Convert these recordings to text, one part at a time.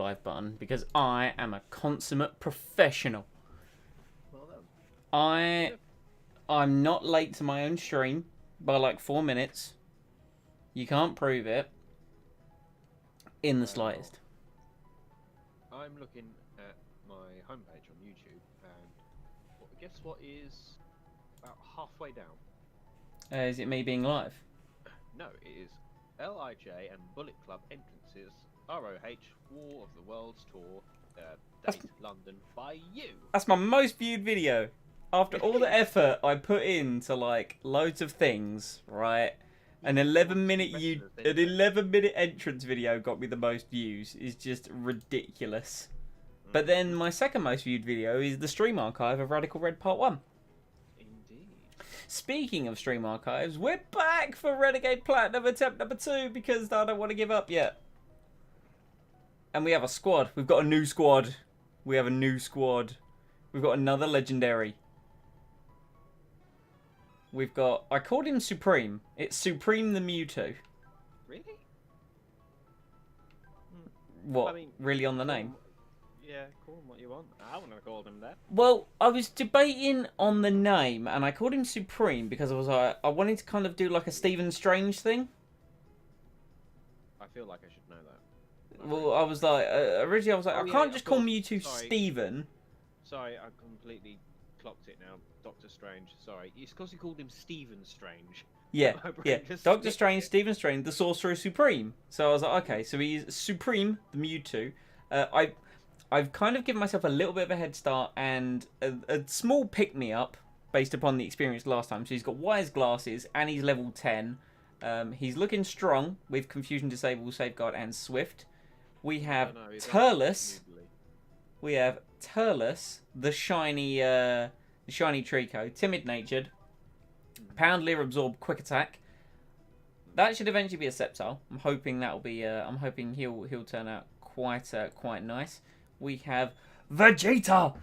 live button because I am a consummate professional. Well, I'm not late to my own stream by like 4 minutes. You can't prove it in the slightest. I'm looking at my homepage on YouTube, and guess what is about halfway down? Is it me being live? No, it is LIJ and Bullet Club entrances. ROH War of the Worlds Tour. Date London by you. That's my most viewed video. After all the effort I put into like loads of things, right? An 11-minute entrance video got me the most views. Is just ridiculous. But then my second most viewed video is the stream archive of Radical Red Part 1. Indeed. Speaking of stream archives, we're back for Renegade Platinum attempt number 2 because I don't want to give up yet. And we have a squad. We've got a new squad. We have a new squad. We've got another legendary. We've got... I called him Supreme. It's Supreme the Mewtwo. Really? What? I mean, really on the name? Yeah, call him what you want. I wouldn't have called him that. Well, I was debating on the name, and I called him Supreme because I was like, I wanted to kind of do like a Stephen Strange thing. I feel like I should know that. Well, I was like, originally I was like, I can't just call Mewtwo Sorry. Stephen. Sorry, I completely clocked it now. Doctor Strange. Sorry, it's because you called him Stephen Strange. Yeah, yeah. Doctor Strange, Stephen Strange, the Sorcerer Supreme. So I was like, okay, so he's Supreme, the Mewtwo. I've kind of given myself a little bit of a head start and a small pick-me-up based upon the experience last time. So he's got wise glasses and he's level 10. He's looking strong with Confusion Disable, Safeguard, and Swift. We have Turles. We have Turles, the shiny Trico, timid-natured, Pound Leer, Absorb, Quick Attack. That should eventually be a Sceptile. I'm hoping that'll be. I'm hoping he'll turn out quite nice. We have Vegeta,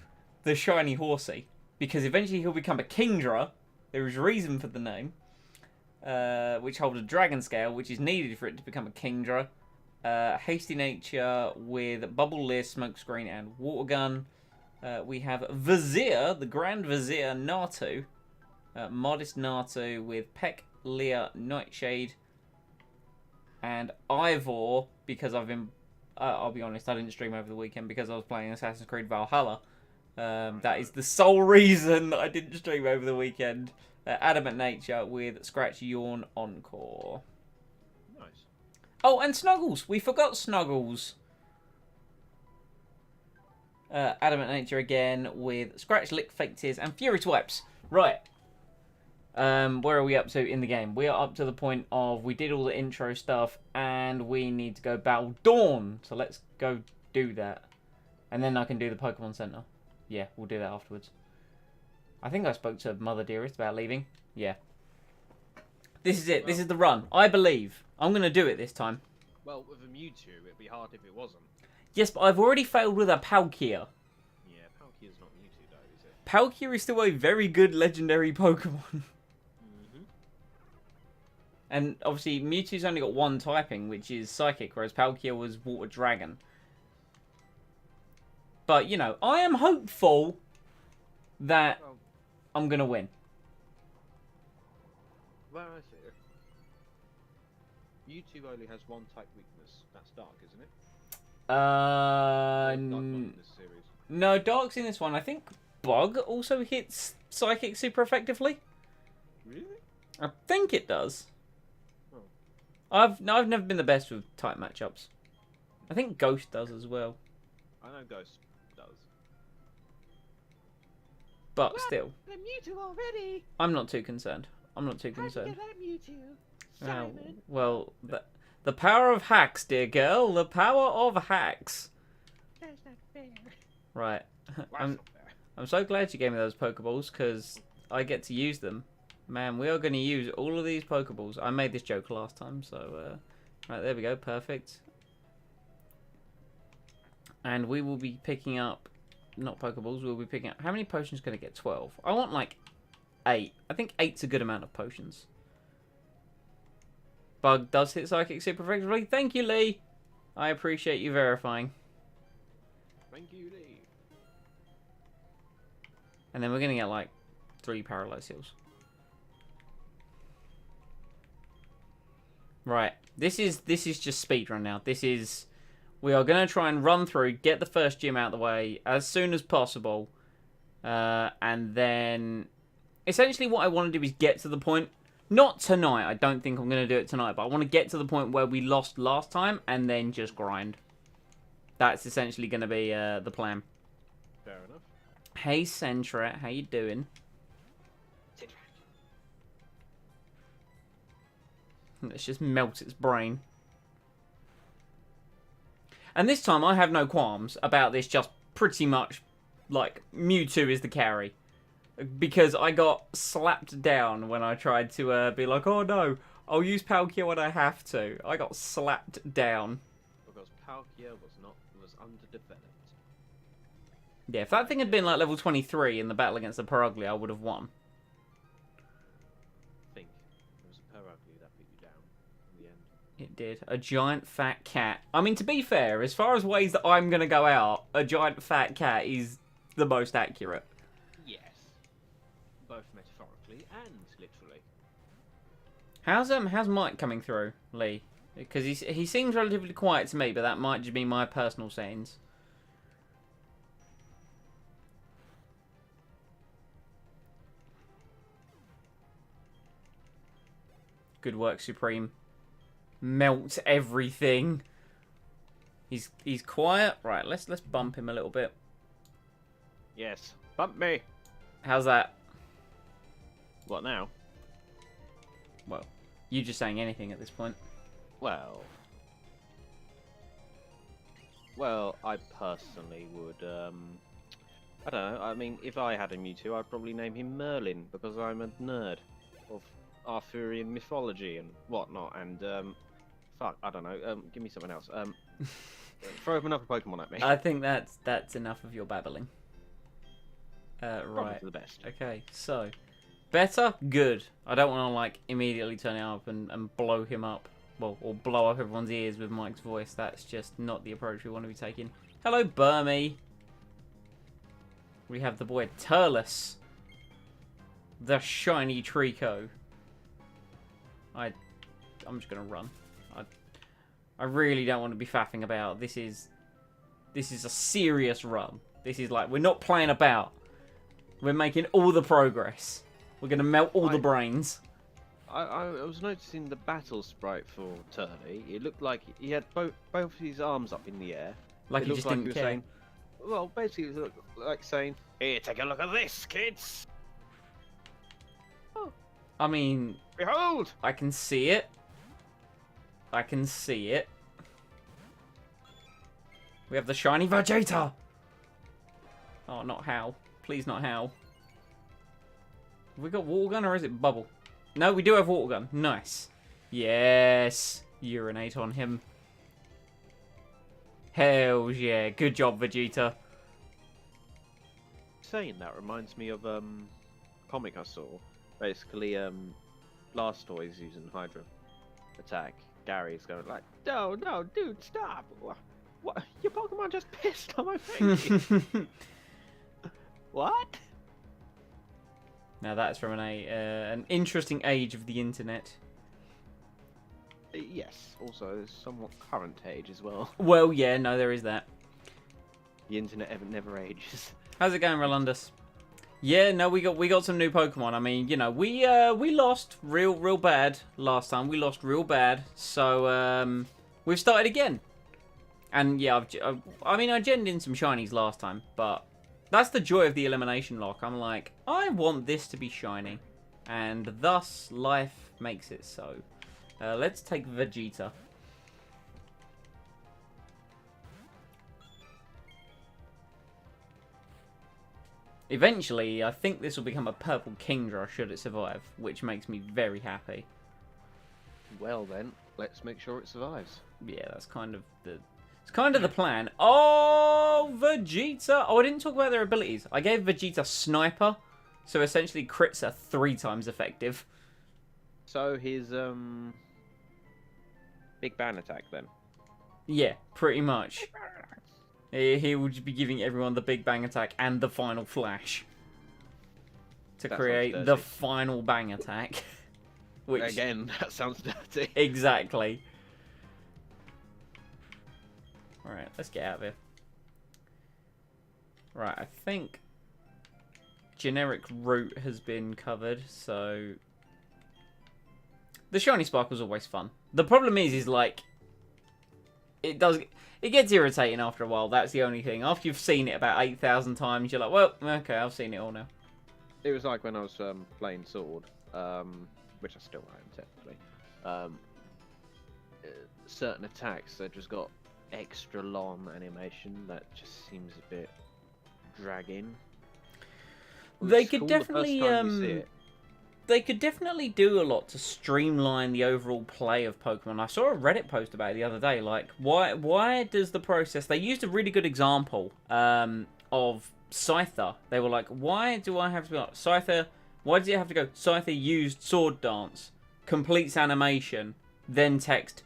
the shiny Horsey, because eventually he'll become a Kingdra. There is reason for the name, which holds a Dragon Scale, which is needed for it to become a Kingdra. Hasty Nature with Bubble Leer, Smokescreen, and Water Gun. We have Vizier, the Grand Vizier Natu. Modest Natu with Peck, Leer, Nightshade. And Ivor, because I've been... I'll be honest, I didn't stream over the weekend because I was playing Assassin's Creed Valhalla. That is the sole reason I didn't stream over the weekend. Adamant Nature with Scratch, Yawn, Encore. Nice. Oh, and Snuggles. We forgot Snuggles. Adamant Nature again with Scratch, Lick, Fake Tears, and Fury Swipes. Right. Where are we up to in the game? We are up to the point of we did all the intro stuff and we need to go battle Dawn. So let's go do that. And then I can do the Pokemon Center. Yeah, we'll do that afterwards. I think I spoke to Mother Dearest about leaving. Yeah. This is it. This is the run. I believe. I'm going to do it this time. Well, with a Mewtwo, it'd be hard if it wasn't. Yes, but I've already failed with a Palkia. Yeah, Palkia's not Mewtwo though, is it? Palkia is still a very good legendary Pokemon. And obviously, Mewtwo's only got one typing, which is Psychic, whereas Palkia was Water Dragon. But, you know, I am hopeful that I'm going to win. Well, I see it. Mewtwo only has one type weakness. That's Dark, isn't it? Dark in this series. No, Dark's in this one. I think Bug also hits Psychic super effectively. Really? I think it does. Oh. I've never been the best with type matchups. I think Ghost does as well. I know Ghost does. But still. The Mewtwo already. I'm not too concerned. I'm not too concerned. How did you get that Mewtwo? Simon. Well, the power of hacks, dear girl. The power of hacks. That's not fair. Right. Not fair. I'm so glad you gave me those Pokeballs because I get to use them. Man, we are going to use all of these Pokeballs. I made this joke last time, so... right, there we go. Perfect. And we will be picking up... Not Pokeballs, we'll be picking up... How many potions can I get? 12. I want, like, 8. I think 8's a good amount of potions. Bug does hit Psychic super effectively. Thank you, Lee. I appreciate you verifying. Thank you, Lee. And then we're going to get, like, 3 paralyze heals. Right. This is just speedrun now. We are going to try and run through, get the first gym out of the way as soon as possible. And then, essentially what I want to do is get to the point, not tonight, I don't think I'm going to do it tonight, but I want to get to the point where we lost last time and then just grind. That's essentially going to be the plan. Fair enough. Hey, Centret, how you doing? Let's just melt its brain. And this time I have no qualms about this, just pretty much like Mewtwo is the carry. Because I got slapped down when I tried to be like, oh no, I'll use Palkia when I have to. I got slapped down. Because Palkia was underdeveloped. Yeah, if that thing had been like level 23 in the battle against the Perugly, I would have won. I think it was a Perugly that beat you down in the end. It did. A giant fat cat. I mean, to be fair, as far as ways that I'm going to go out, a giant fat cat is the most accurate. Yes. Both metaphorically and literally. How's Mike coming through, Lee? Because he seems relatively quiet to me, but that might just be my personal settings. Good work, Supreme. Melt everything. He's quiet. Right, let's bump him a little bit. Yes. Bump me. How's that? What now? Well, you just saying anything at this point. Well, I personally would, I don't know, I mean, if I had a Mewtwo, I'd probably name him Merlin, because I'm a nerd of Arthurian mythology and whatnot, and, fuck, I don't know, give me something else, throw another Pokemon at me. I think that's enough of your babbling. Right. For the best. Okay, so, better? Good. I don't want to, like, immediately turn it up and blow him up. Well, or blow up everyone's ears with Mike's voice. That's just not the approach we want to be taking. Hello, Burmy. We have the boy Turles. The shiny Trico. I'm just going to run. I really don't want to be faffing about. This is a serious run. This is like, we're not playing about. We're making all the progress. We're going to melt all the brains. I was noticing the battle sprite for Turley. It looked like he had both his arms up in the air. Like he just didn't care. Saying, well, basically it looked like saying, "Here, take a look at this, kids." Oh. I mean, behold! I can see it. I can see it. We have the shiny Vegeta. Oh, not Hal. Please, not Hal. Have we got Water Gun or is it Bubble? No, we do have Water Gun. Nice. Yes. Urinate on him. Hells yeah. Good job, Vegeta. Saying that reminds me of comic I saw. Basically, Blastoise using Hydra attack. Gary's going like, no, dude, stop. What? Your Pokemon just pissed on my face. What? Now that's from an interesting age of the internet. Yes, also a somewhat current age as well. Well, yeah, no, there is that. The internet never ages. How's it going, Rolandus? Yeah, no, we got some new Pokemon. I mean, you know, we lost real bad last time. We lost real bad, so we've started again. And yeah, I mean, I genned in some shinies last time, but that's the joy of the Eliminationlocke. I'm like, I want this to be shiny, and thus life makes it so. Let's take Vegeta. Eventually, I think this will become a purple Kingdra should it survive, which makes me very happy. Well then, let's make sure it survives. Yeah, that's kind of the plan. Oh, Vegeta! Oh, I didn't talk about their abilities. I gave Vegeta Sniper, so essentially crits are 3 times effective. So his big ban attack then. Yeah, pretty much. He will just be giving everyone the Big Bang Attack and the Final Flash to create the final Bang Attack. Which again, that sounds dirty. Exactly. Alright, let's get out of here. Right, I think generic route has been covered, so the shiny sparkle's always fun. The problem is like it gets irritating after a while. That's the only thing. After you've seen it about 8,000 times, you're like, well, okay, I've seen it all now. It was like when I was playing Sword, which I still am technically. Certain attacks that just got extra long animation that just seems a bit dragging. They could definitely they could definitely do a lot to streamline the overall play of Pokemon. I saw a Reddit post about it the other day. Like, why does the process... They used a really good example of Scyther. They were like, why do I have to be like, Scyther... Why does it have to go, Scyther used Sword Dance, completes animation, then text,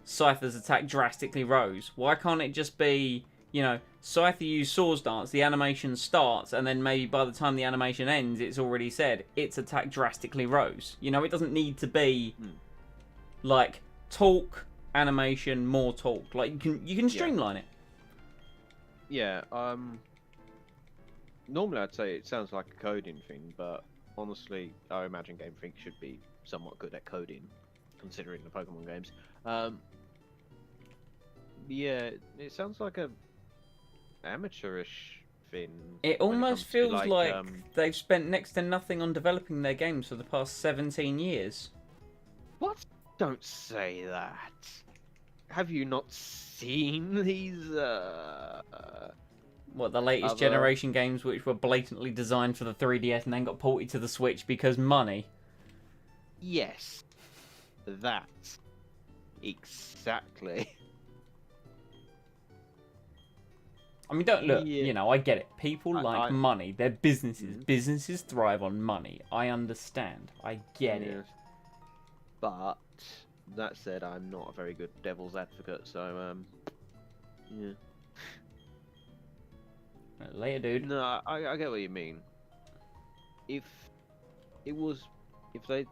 Scyther's attack drastically rose? Why can't it just be, you know, Scyther used Sword Dance, the animation starts, and then maybe by the time the animation ends, it's already said, its attack drastically rose. You know, it doesn't need to be, like, talk, animation, more talk. Like, you can streamline it. Yeah, normally I'd say it sounds like a coding thing, but honestly, I imagine Game Freak should be somewhat good at coding, considering the Pokemon games. Yeah, it sounds like a amateurish thing. It almost feels like they've spent next to nothing on developing their games for the past 17 years. What? Don't say that. Have you not seen these, What, the latest generation games which were blatantly designed for the 3DS and then got ported to the Switch because money? Yes. That. Exactly. I mean, don't look, you know, I get it. People like money. They're businesses. Businesses thrive on money. I understand. I get it. But, that said, I'm not a very good devil's advocate, so, yeah. Later, dude. No, I get what you mean. If they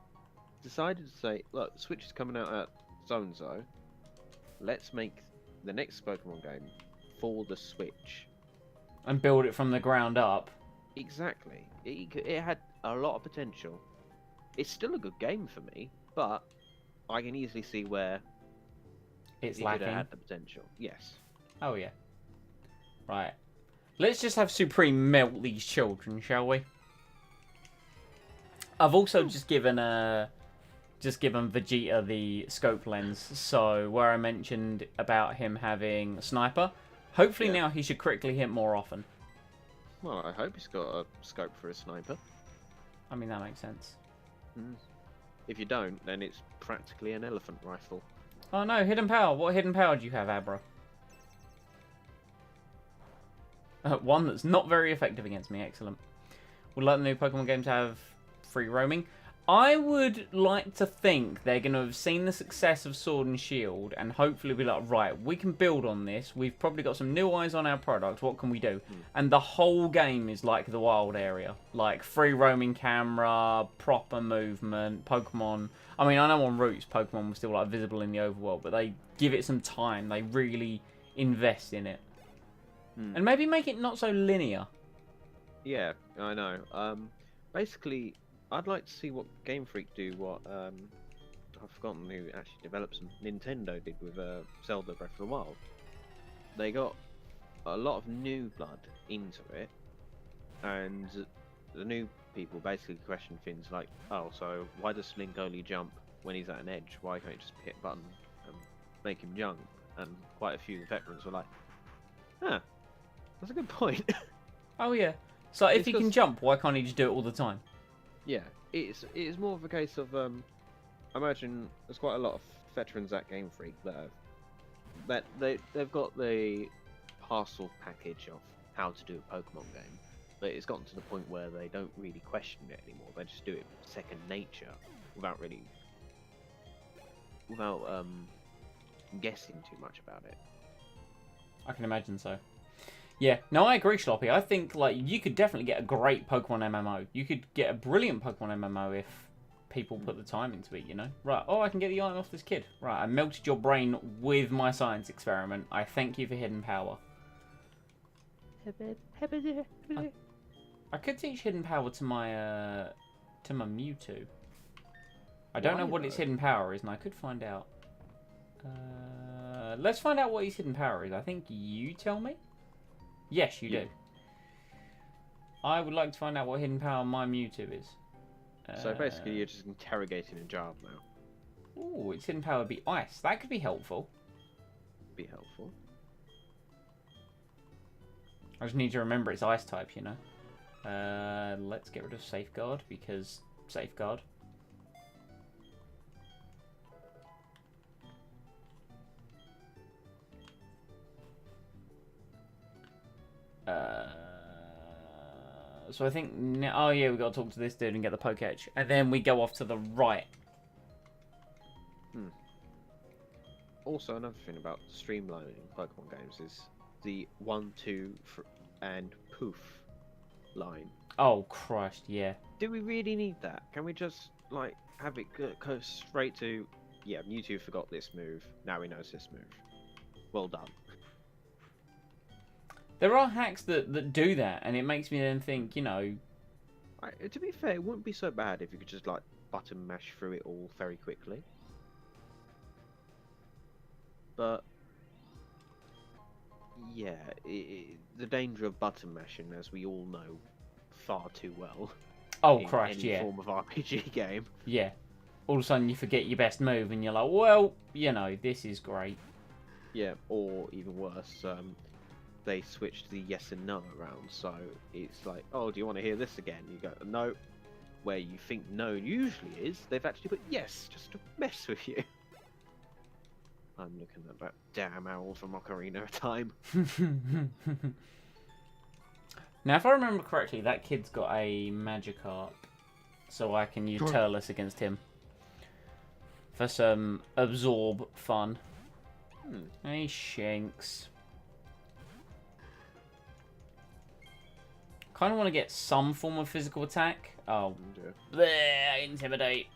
decided to say, look, Switch is coming out at so-and-so, let's make the next Pokemon game for the Switch. And build it from the ground up. Exactly. It had a lot of potential. It's still a good game for me, but I can easily see where it's lacking. It had the potential. Yes. Oh, yeah. Right. Let's just have Supreme melt these children, shall we? I've also just given Vegeta the scope lens, so where I mentioned about him having a sniper, hopefully now he should critically hit more often. Well, I hope he's got a scope for a sniper. I mean, that makes sense. If you don't, then it's practically an elephant rifle. Oh no, hidden power. What hidden power do you have, Abra? One that's not very effective against me. Excellent. Would like the new Pokemon games to have free roaming? I would like to think they're going to have seen the success of Sword and Shield and hopefully be like, right, we can build on this. We've probably got some new eyes on our product. What can we do? And the whole game is like the wild area. Like free roaming camera, proper movement, Pokemon. I mean, I know on Roots, Pokemon was still like visible in the overworld, but they give it some time. They really invest in it. And maybe make it not so linear. Yeah, I know. Basically, I'd like to see what Game Freak do. What I've forgotten who actually developed some. Nintendo did with Zelda Breath of the Wild. They got a lot of new blood into it, and the new people basically question things like, "Oh, so why does Link only jump when he's at an edge? Why can't you just hit a button and make him jump?" And quite a few veterans were like, "Huh, that's a good point." Oh yeah. So if he can jump, why can't he just do it all the time? Yeah, it's more of a case of I imagine there's quite a lot of veterans at Game Freak that they've got the parcel package of how to do a Pokemon game, but it's gotten to the point where they don't really question it anymore. They just do it second nature without guessing too much about it. I can imagine so. Yeah, no, I agree, Sloppy. I think like you could definitely get a great Pokemon MMO. You could get a brilliant Pokemon MMO if people put the time into it, you know? Right, oh, I can get the item off this kid. Right, I melted your brain with my science experiment. I thank you for hidden power. I could teach hidden power to my Mewtwo. I don't know what its hidden power is, and I could find out. Let's find out what his hidden power is. I think you tell me? Yes, you do. I would like to find out what hidden power my Mewtwo is. So basically, you're just interrogating a job now. Ooh, its hidden power would be ice. That could be helpful. Be helpful. I just need to remember its ice type, you know. Let's get rid of Safeguard, because Safeguard. So I think now, oh yeah, we got to talk to this dude and get the Pokétch, and then we go off to the right. Also, another thing about streamlining Pokemon games is the 1, 2, and poof line. Oh Christ, yeah. Do we really need that? Can we just like have it go straight to, yeah, Mewtwo forgot this move. Now he knows this move. Well done. There are hacks that do that, and it makes me then think, you know... To be fair, it wouldn't be so bad if you could just, like, button mash through it all very quickly. But... yeah, the danger of button mashing, as we all know far too well... Oh, Christ, any form of RPG game. Yeah. All of a sudden you forget your best move, and you're like, well, you know, this is great. Yeah, or even worse, they switched the yes and no around, so it's like, oh, do you want to hear this again? You go, no. Where you think no usually is, they've actually put yes, just to mess with you. I'm looking at that damn owl from Ocarina of Time. Now, if I remember correctly, that kid's got a Magikarp, so I can use Turles against him. For some absorb fun. Hey, Shanks. Kind of want to get some form of physical attack. Oh, bleh, intimidate.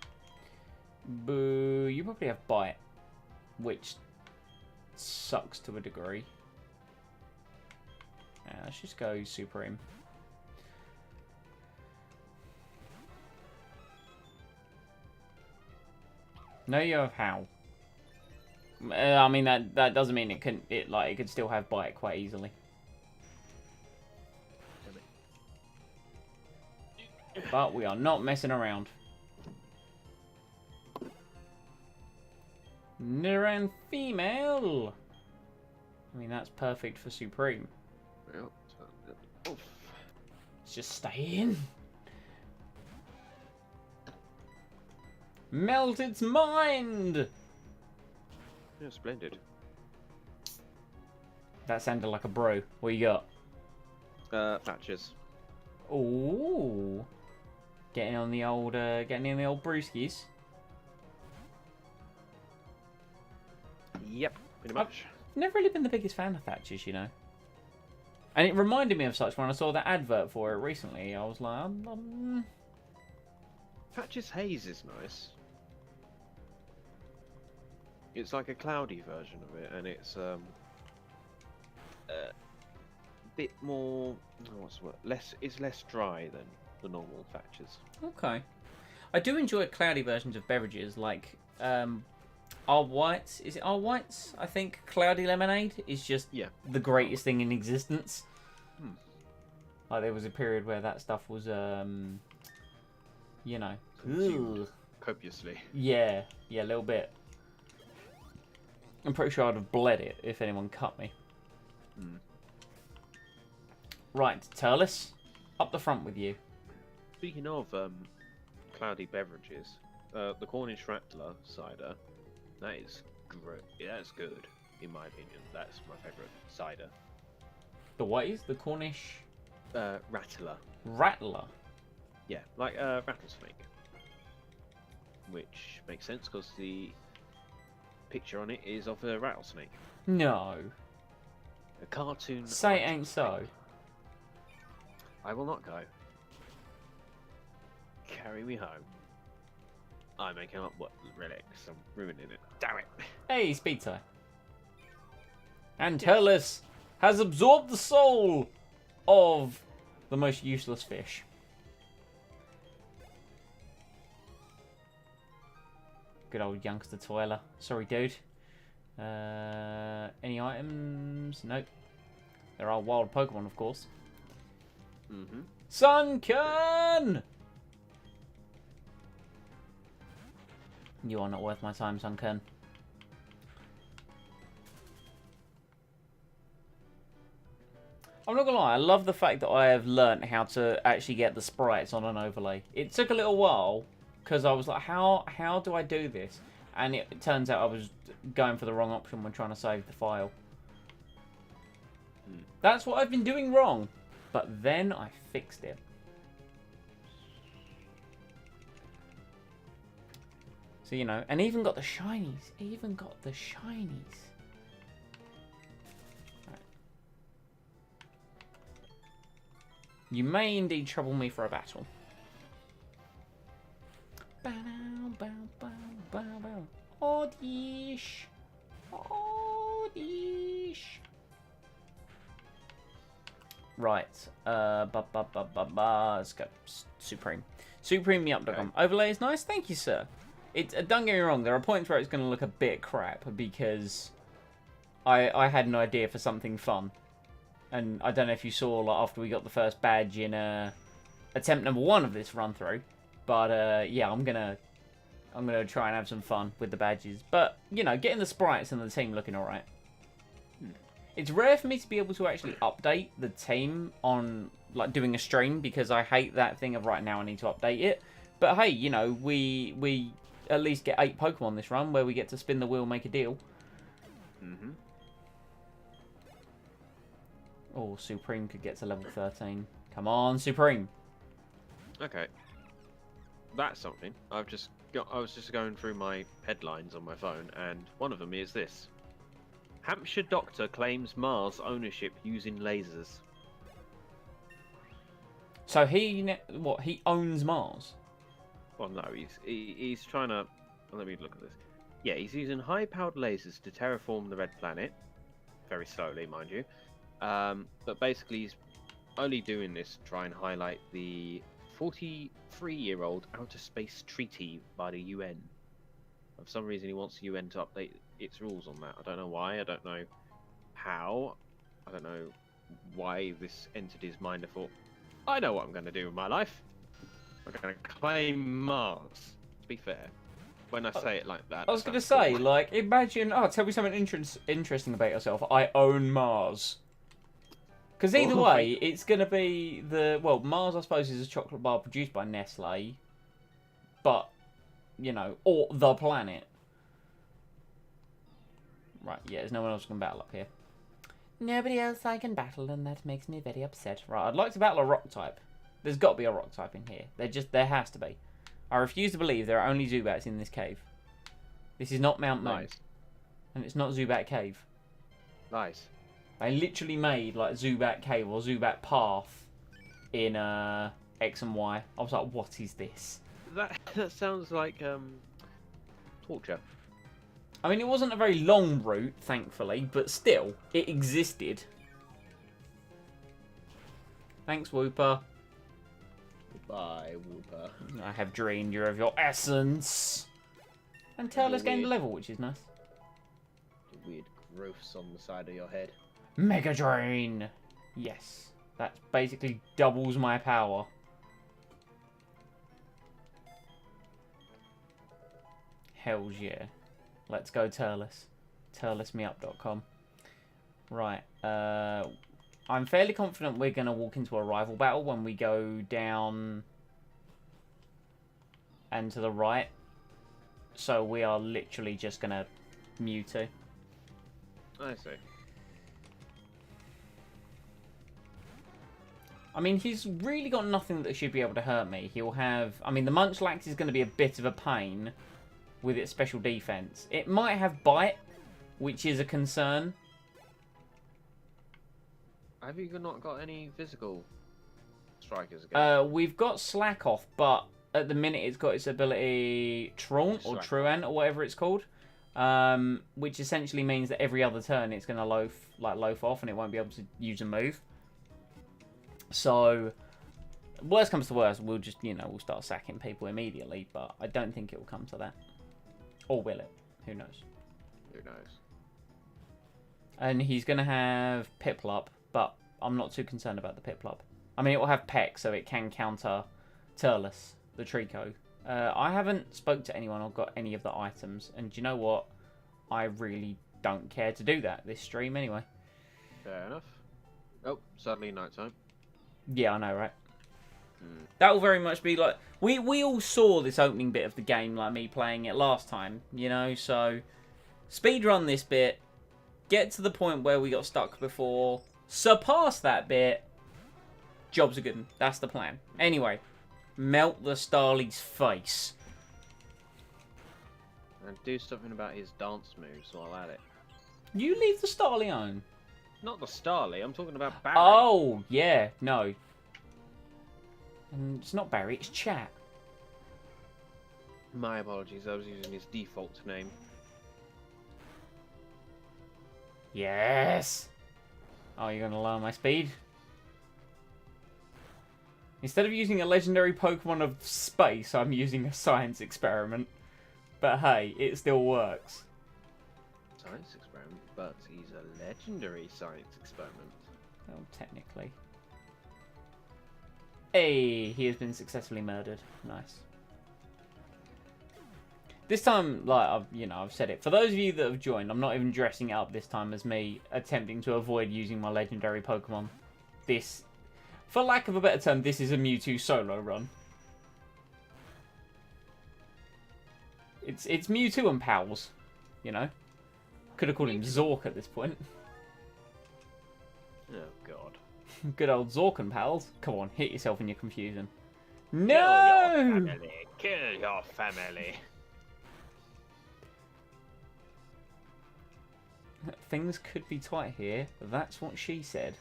Boo. You probably have bite, which sucks to a degree. Yeah, let's just go Supreme. No, you have how. I mean that doesn't mean it could still have bite quite easily. But we are not messing around. Nidoran female. I mean that's perfect for Supreme. Well, Let's just stay in. Melt its mind. Yeah, splendid. That sounded like a bro. What you got? Patches. Ooh. Getting in the old brewskis. Yep, pretty much. I've never really been the biggest fan of Thatchers, you know. And it reminded me of such when I saw that advert for it recently. I was like, Thatcher's Haze is nice. It's like a cloudy version of it, and it's a bit more. What's the word? It's less dry than the normal Thatchers. Okay. I do enjoy cloudy versions of beverages, like our whites. Is it our whites? I think cloudy lemonade is just the greatest thing in existence. Like there was a period where that stuff was, you know, consumed copiously. Yeah, a little bit. I'm pretty sure I'd have bled it if anyone cut me. Right, Turles, up the front with you. Speaking of cloudy beverages, the Cornish Rattler cider, that is great. Yeah, that's good, in my opinion. That's my favourite cider. The what is? The Cornish... Rattler. Rattler? Yeah, like rattlesnake. Which makes sense, because the picture on it is of a rattlesnake. No. A cartoon. Say it ain't so. I will not go. Carry me home. I'm making up what relics. I'm ruining it. Damn it. Hey, speed tie. And Turles has absorbed the soul of the most useless fish. Good old youngster Twyla. Sorry, dude. Any items? Nope. There are wild Pokemon, of course. Mm-hmm. Sunken! You are not worth my time, Sunken. I'm not gonna lie, I love the fact that I have learnt how to actually get the sprites on an overlay. It took a little while, because I was like, how do I do this? And it turns out I was going for the wrong option when trying to save the file. That's what I've been doing wrong. But then I fixed it. So, you know, and even got the shinies. Even got the shinies. Right. You may indeed trouble me for a battle. Oddish. Oddish. Right. Let's go. Supreme. SupremeMeUp.com. Okay. Overlay is nice. Thank you, sir. Don't get me wrong. There are points where it's going to look a bit crap because I had an idea for something fun. And I don't know if you saw like, after we got the first badge in attempt number 1 of this run through. But yeah, I'm gonna try and have some fun with the badges. But you know, getting the sprites and the team looking alright. It's rare for me to be able to actually update the team on like doing a stream because I hate that thing of right now I need to update it. But hey, you know, we at least get 8 Pokemon this run where we get to spin the wheel, make a deal. Mm-hmm. Oh, Supreme could get to level 13. Come on, Supreme. Okay. That's something. I was just going through my headlines on my phone, and one of them is this. Hampshire doctor claims Mars ownership using lasers. So he owns Mars? Well, no, he's trying to. Let me look at this. Yeah, he's using high-powered lasers to terraform the red planet, very slowly, mind you. But basically, he's only doing this to try and highlight the 43-year-old outer space treaty by the UN. For some reason, he wants the UN to update its rules on that. I don't know why. I don't know how. I don't know why this entity's mind thought, I know what I'm going to do with my life. I'm going to claim Mars. To be fair, when I say it like that, I was going to say, like, imagine, tell me something interesting about yourself. I own Mars. Because either way, it's going to be Mars, I suppose, is a chocolate bar produced by Nestle. But, you know, or the planet. Right, yeah, there's no one else who can battle up here. Nobody else I can battle, and that makes me very upset. Right, I'd like to battle a rock type. There's got to be a rock type in here. There has to be. I refuse to believe there are only Zubats in this cave. This is not Mount Moon. Nice. And it's not Zubat Cave. Nice. They literally made like Zubat Cave or Zubat Path in X and Y. I was like, what is this? That sounds like torture. I mean, it wasn't a very long route, thankfully, but still, it existed. Thanks, Wooper. Goodbye, Wooper. I have drained you of your essence. And Taylor's gained a level, which is nice. The weird growths on the side of your head. Mega Drain! Yes. That basically doubles my power. Hells yeah. Let's go Turles. TurlesMeUp.com. Right. I'm fairly confident we're going to walk into a rival battle when we go down and to the right. So we are literally just going to Mewtwo. I see. I mean, he's really got nothing that should be able to hurt me. He'll have... I mean, the Munchlax is going to be a bit of a pain with its special defense. It might have Bite, which is a concern. Have you not got any physical strikers again? We've got Slack off, but at the minute it's got its ability Truant or Truant or whatever it's called, which essentially means that every other turn it's going to loaf off and it won't be able to use a move. So, worst comes to worst, we'll just, we'll start sacking people immediately, but I don't think it will come to that. Or will it? Who knows? Who knows? And he's going to have Piplup, but I'm not too concerned about the Piplup. I mean, it will have Peck, so it can counter Turles, the Trico. I haven't spoke to anyone or got any of the items, and do you know what? I really don't care to do that this stream anyway. Fair enough. Oh, suddenly nighttime. Yeah, I know, right? That will very much be like... We all saw this opening bit of the game, like me playing it last time, so... Speedrun this bit, get to the point where we got stuck before, surpass that bit, jobs are good. That's the plan. Anyway, melt the Starly's face. And do something about his dance moves while at it. You leave the Starly alone. Not the Starly, I'm talking about Barry. Oh, yeah, no. And it's not Barry, it's Chat. My apologies, I was using his default name. Yes! Oh, you're going to lower my speed? Instead of using a legendary Pokemon of space, I'm using a science experiment. But hey, it still works. Science experiment? But he's a legendary science experiment. Well, technically. Hey, he has been successfully murdered. Nice. This time, I've said it. For those of you that have joined, I'm not even dressing it up this time as me attempting to avoid using my legendary Pokemon. This, for lack of a better term, this is a Mewtwo solo run. It's Mewtwo and pals, Could have called him Zork at this point. Oh, God. Good old Zork and pals. Come on, hit yourself in your confusion. No! Kill your family. Kill your family. Things could be tight here. That's what she said.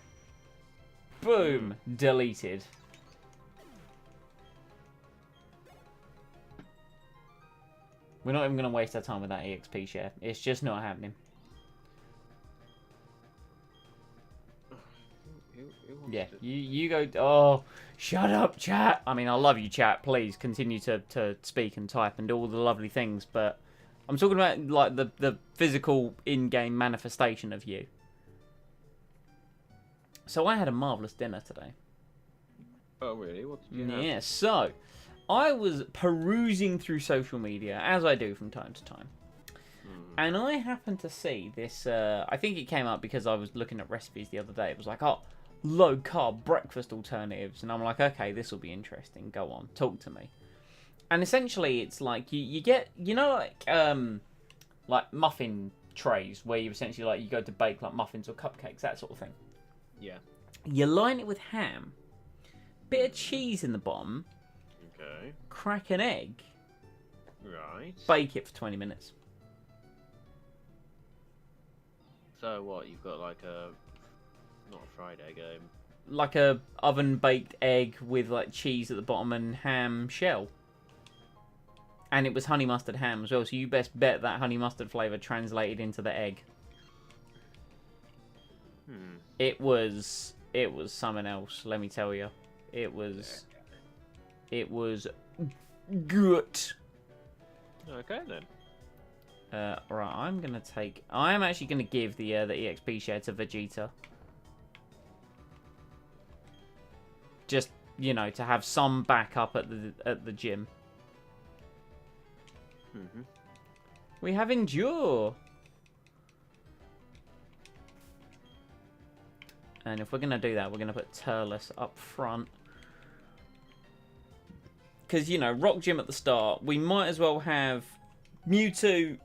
Boom! Deleted. We're not even going to waste our time with that EXP share. It's just not happening. Yeah, you go... Oh, shut up, chat. I mean, I love you, chat. Please continue to speak and type and do all the lovely things, but I'm talking about like the physical in-game manifestation of you. So I had a marvellous dinner today. Oh, really? What did you have? Yeah, so I was perusing through social media, as I do from time to time. And I happened to see this, I think it came up because I was looking at recipes the other day. It was like, oh, low-carb breakfast alternatives. And I'm like, okay, this will be interesting. Go on, talk to me. And essentially, it's like, you get, like muffin trays, where you essentially, like, you go to bake, like, muffins or cupcakes, that sort of thing. Yeah. You line it with ham, bit of cheese in the bottom, okay, crack an egg, right, bake it for 20 minutes. So what, you've got like a, not a fried egg, like a oven-baked egg with like cheese at the bottom and ham shell. And it was honey mustard ham as well, so you best bet that honey mustard flavour translated into the egg. It was something else, let me tell you. It was good. Okay then. Right, I am actually gonna give the EXP share to Vegeta. Just, to have some backup at the gym. We have Endure. And if we're going to do that, we're going to put Turles up front. Because, Rock Gym at the start, we might as well have Mewtwo,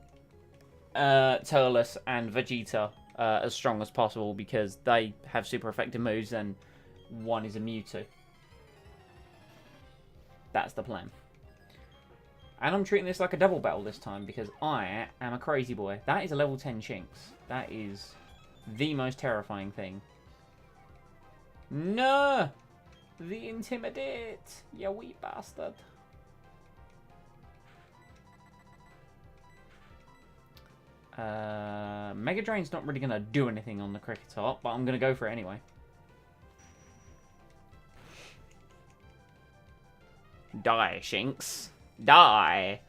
Turles, and Vegeta as strong as possible because they have super effective moves and one is a Mewtwo. That's the plan. And I'm treating this like a double battle this time because I am a crazy boy. That is a level 10 Shinx. That is the most terrifying thing No! The Intimidate! You wee bastard. Mega Drain's not really going to do anything on the Cricketop, but I'm going to go for it anyway. Die, Shinx. Die!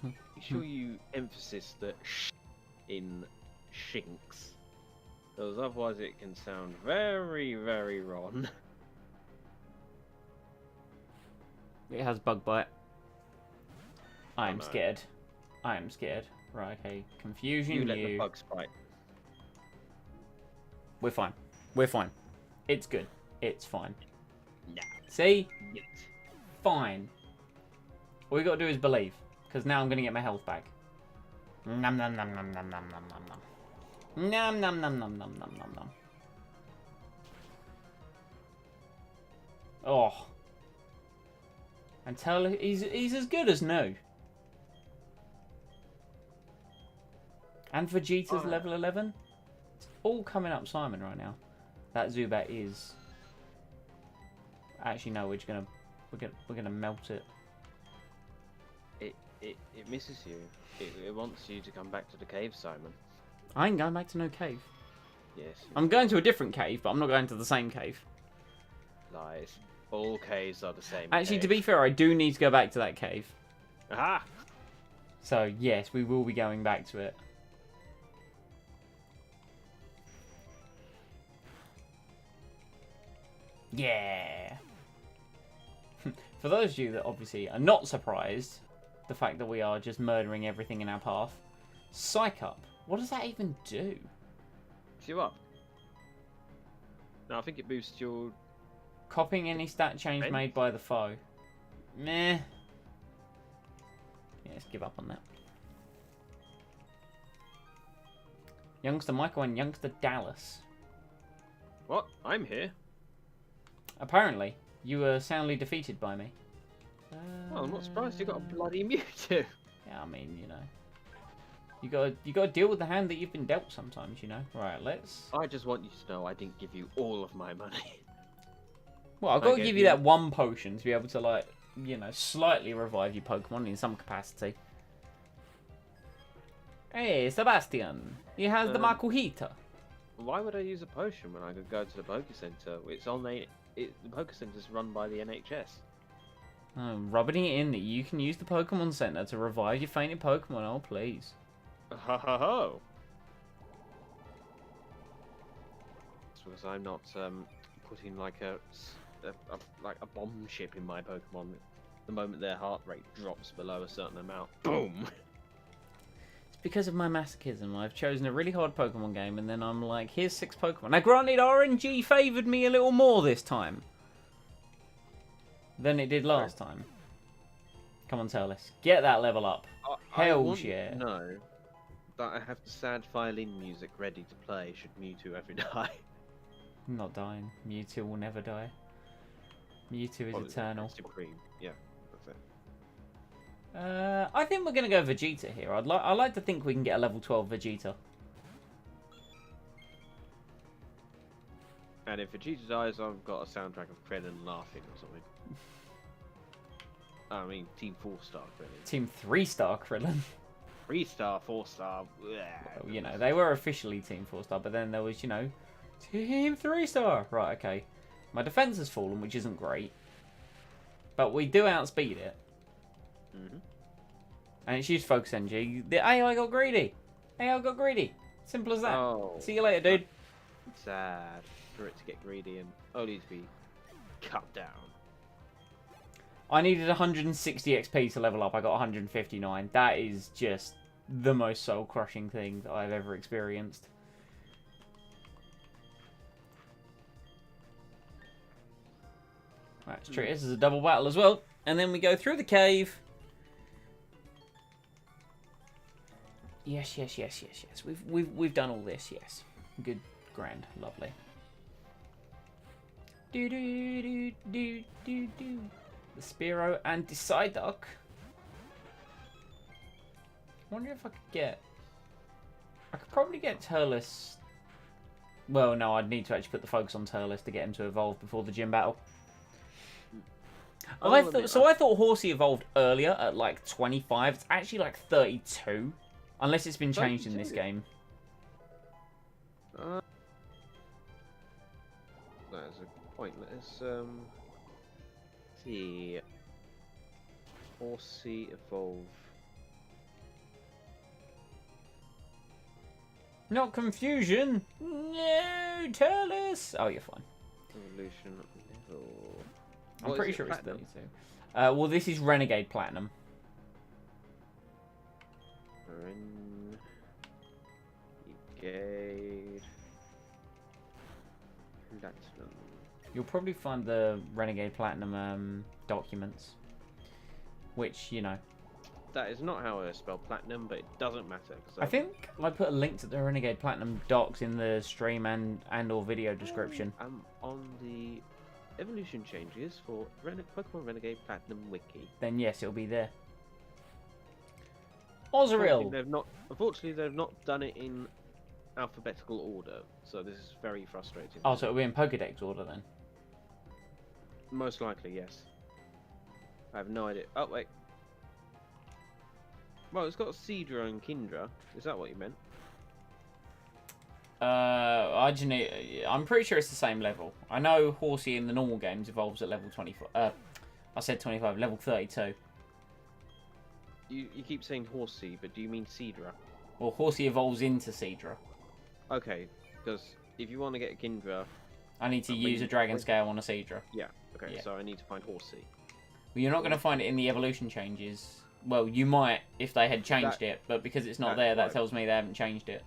Be sure you emphasize the sh in Shinx. Because otherwise it can sound very, very wrong. It has Bug Bite. I am scared. I am scared. Right, okay. Confusion, you let the bugs bite. We're fine. We're fine. It's good. It's fine. No. See? Yes. Fine. All we got to do is believe. Because now I'm going to get my health back. Nom nom nom nom nom nom nom nom nom. Nom nom nom nom nom nom nom nom. Oh. Until he's as good as new. And Vegeta's level 11. It's all coming up Simon right now. That Zubat is. Actually, no, we're gonna melt it. It misses you. It wants you to come back to the cave, Simon. I ain't going back to no cave. Yes. I'm going to a different cave, but I'm not going to the same cave. Lies. All caves are the same. Actually, cave. to be fair, I do need to go back to that cave. Aha! So, yes, we will be going back to it. Yeah! For those of you that obviously are not surprised, the fact that we are just murdering everything in our path, Psych Up. What does that even do? You up? No, I think it boosts your... Copying any stat change Defense? made by the foe. Meh. Yeah, let's give up on that. Youngster Michael and Youngster Dallas. What? I'm here. Apparently, you were soundly defeated by me. Well, I'm not surprised you got a bloody Mewtwo. Yeah, I mean, you know. You gotta deal with the hand that you've been dealt sometimes, you know. Right, let's... I just want you to know I didn't give you all of my money. Well, I've got to Okay, give you that one potion to be able to, like, you know, slightly revive your Pokemon in some capacity. Hey, Sebastian. He has the Makuhita. Why would I use a potion when I could go to the Poké Center? It's on the Poké Center's run by the NHS. Rubbing it in that you can use the Pokemon Center to revive your fainted Pokemon. Oh, please. Ho ho ho! It's because I'm not putting like a bomb chip in my Pokemon. The moment their heart rate drops below a certain amount, boom! It's because of my masochism. I've chosen a really hard Pokemon game, and then I'm like, here's 6 Pokemon. Now, granted, RNG favoured me a little more this time than it did last time. Come on, tell us. Get that level up. Hells yeah. No, that I have the sad violin music ready to play should Mewtwo ever die. I'm not dying. Mewtwo will never die. Mewtwo is eternal. Supreme, yeah, that's it. I think we're going to go Vegeta here. I'd like to think we can get a level 12 Vegeta. And if Vegeta dies, I've got a soundtrack of Krillin laughing or something. I mean, Team 4-star Krillin. Team 3-star Krillin. 3-star, 4-star. Well, you know, they were officially Team 4-star, but then there was, you know, Team 3-star. Right, okay. My defense has fallen, which isn't great. But we do outspeed it. Mm-hmm. And it's used Focus Energy. The AI got greedy. AI got greedy. Simple as that. Oh, See you later, dude. sad for it to get greedy and only to be cut down. I needed 160 XP to level up. I got 159. That is just the most soul-crushing thing that I've ever experienced. Right, let's treat this as a double battle as well. And then we go through the cave. Yes, yes, yes, yes, yes. We've done all this, yes. Good, grand, lovely. Do do do do do do. The Spearow and Psyduck. wonder if I could get... I could probably get Turles... Well, no, I'd need to actually put the focus on Turles to get him to evolve before the gym battle. I thought Horsey evolved earlier at like 25. It's actually like 32. Unless it's been changed 32? In this game. That is a good point. Let's see. Horsey evolve. Not confusion. No, Turles. Oh, you're fine. Evolution level. I'm pretty sure it's 32. Well, this is Renegade Platinum. Renegade Platinum. You'll probably find the Renegade Platinum documents. Which, you know. That is not how I spell platinum, but it doesn't matter. I think I put a link to the Renegade Platinum docs in the stream and or video description. I'm on the evolution changes for Pokemon Renegade Platinum wiki. Then yes, it'll be there. Ozreal. Unfortunately, they've not done it in alphabetical order, so this is very frustrating. Oh, so it'll be in Pokédex order then? Most likely, yes. I have no idea. Oh, wait. Well, it's got Seadra and Kindra. Is that what you meant? I'm pretty sure it's the same level. I know Horsey in the normal games evolves at level 25. I said 25, level 32. You keep saying Horsey, but do you mean Seadra? Well, Horsey evolves into Seadra. Okay, because if you want to get a Kindra... I need to use a Dragon Scale on a Seadra. Yeah, okay, yeah. So I need to find Horsey. Well, you're not going to find it in the evolution changes. Well, you might if they had changed it, but because it's not there, that tells me they haven't changed it.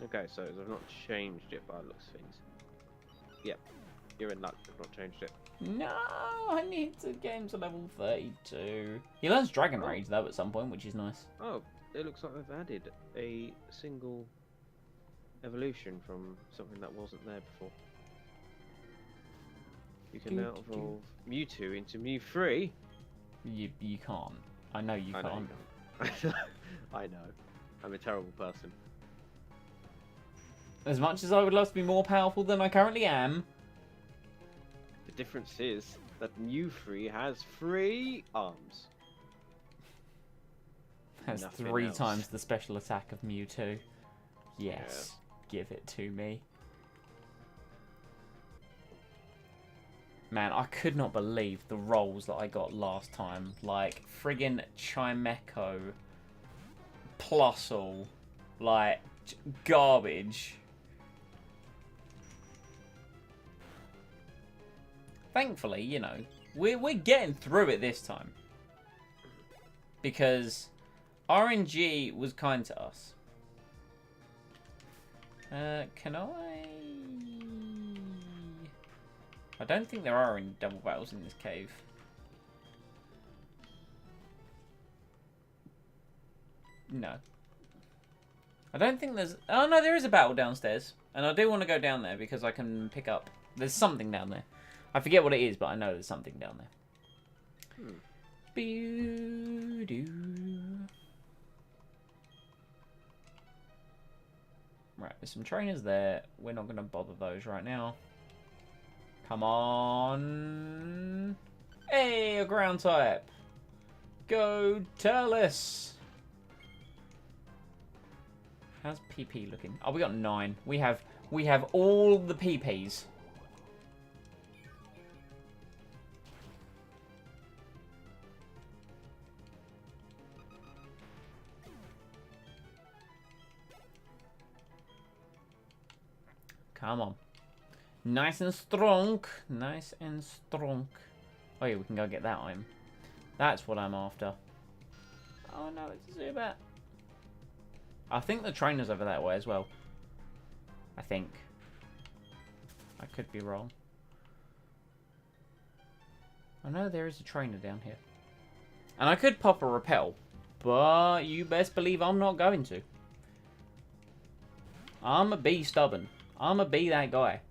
Okay, so they've not changed it by the looks of things. Yep, you're in luck, they've not changed it. No, I need to get him to level 32. He learns Dragon Rage, though, at some point, which is nice. Oh, it looks like they've added a single evolution from something that wasn't there before. You can now evolve Mewtwo into Mew3. You can't. I know you can't. I know. I'm a terrible person. As much as I would love to be more powerful than I currently am. The difference is that Mew3 has 3 arms. Has Nothing 3 else. times the special attack of Mewtwo. Yes. Yeah. Give it to me. Man, I could not believe the rolls that I got last time. Like, friggin' Chimecho, Plusle, like, garbage. Thankfully, you know, we're getting through it this time. Because RNG was kind to us. Can I don't think there are any double battles in this cave. No. I don't think there's... Oh, no, there is a battle downstairs. And I do want to go down there because I can pick up... There's something down there. I forget what it is, but I know there's something down there. Right, there's some trainers there. We're not going to bother those right now. Come on. Hey, a ground type. Go Turles. How's PP looking? Oh, we got 9. We have all the PPs. Come on. Nice and strong. Nice and strong. Oh yeah, we can go get that item. That's what I'm after. Oh no, it's a Zubat. I think the trainer's over that way as well. I think. I could be wrong. I know there is a trainer down here. And I could pop a repel. But you best believe I'm not going to. I'ma be stubborn. I'ma be that guy.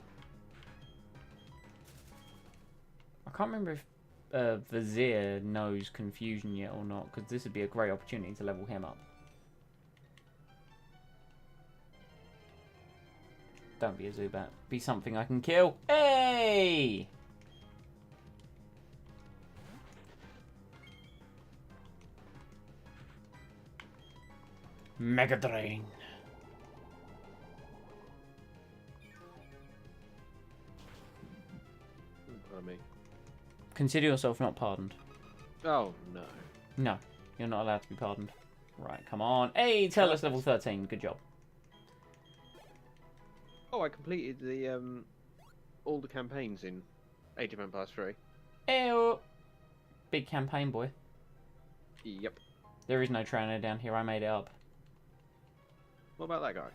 I can't remember if Vizier knows Confusion yet or not, because this would be a great opportunity to level him up. Don't be a Zubat. Be something I can kill. Hey! Mega Drain. Consider yourself not pardoned. Oh, no. No, you're not allowed to be pardoned. Right, come on. Hey, tell us level 13. Good job. Oh, I completed the all the campaigns in Age of Empires 3. Ew. Big campaign, boy. Yep. There is no trainer down here. I made it up. What about that guy?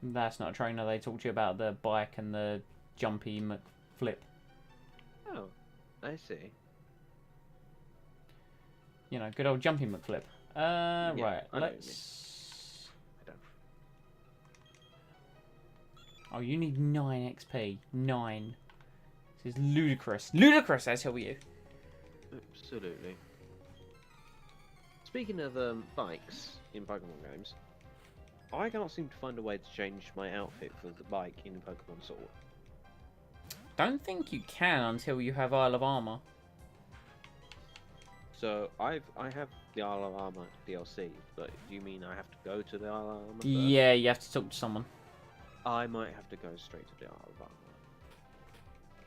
That's not a trainer. They talked to you about the bike and the jumpy flip. Oh, I see. You know, good old jumpy McFlip. Yeah, right, I let's... I don't. Oh, you need 9 XP. 9. This is ludicrous. Ludicrous, I tell you. Absolutely. Speaking of bikes in Pokemon games, I can't seem to find a way to change my outfit for the bike in Pokemon Sword. Don't think you can until you have Isle of Armor. So I have the Isle of Armor DLC, but do you mean I have to go to the Isle of Armor first? Yeah, you have to talk to someone. I might have to go straight to the Isle of Armor.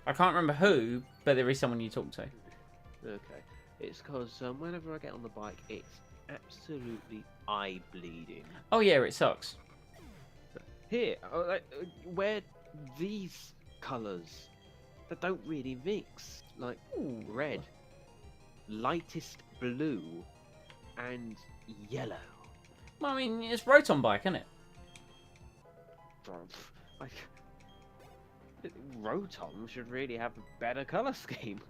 I can't remember who, but there is someone you talk to. Okay. It's because whenever I get on the bike, it's absolutely eye-bleeding. Oh yeah, it sucks. Here, where these colours that don't really mix, like red, lightest blue, and yellow. Well, I mean, it's Rotom bike, isn't it? Like, Rotom should really have a better colour scheme.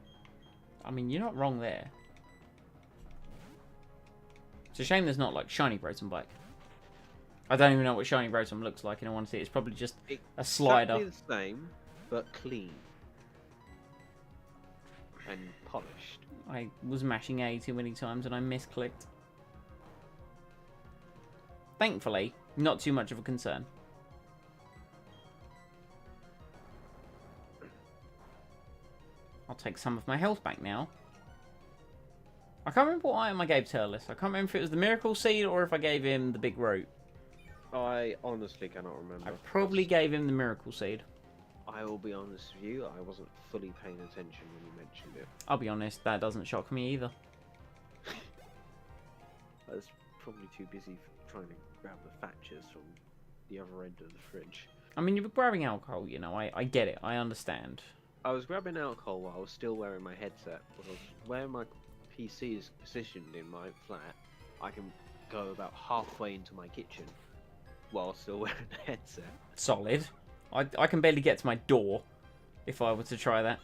I mean, you're not wrong there. It's a shame there's not, like, shiny Rotom bike. I don't even know what shiny Rotom looks like, and I want to see. It's probably just a slider. Exactly the same, but clean. And polished. I was mashing A too many times, and I misclicked. Thankfully, not too much of a concern. I'll take some of my health back now. I can't remember what item I gave Turles. I can't remember if it was the Miracle Seed or if I gave him the Big Root. I honestly cannot remember. I probably gave him the Miracle Seed. I will be honest with you, I wasn't fully paying attention when you mentioned it. I'll be honest, that doesn't shock me either. I was probably too busy trying to grab the Thatchers from the other end of the fridge. I mean, you were grabbing alcohol, you know, I get it, I understand. I was grabbing alcohol while I was still wearing my headset, because where my PC is positioned in my flat, I can go about halfway into my kitchen while still wearing the headset. Solid. I can barely get to my door if I were to try that.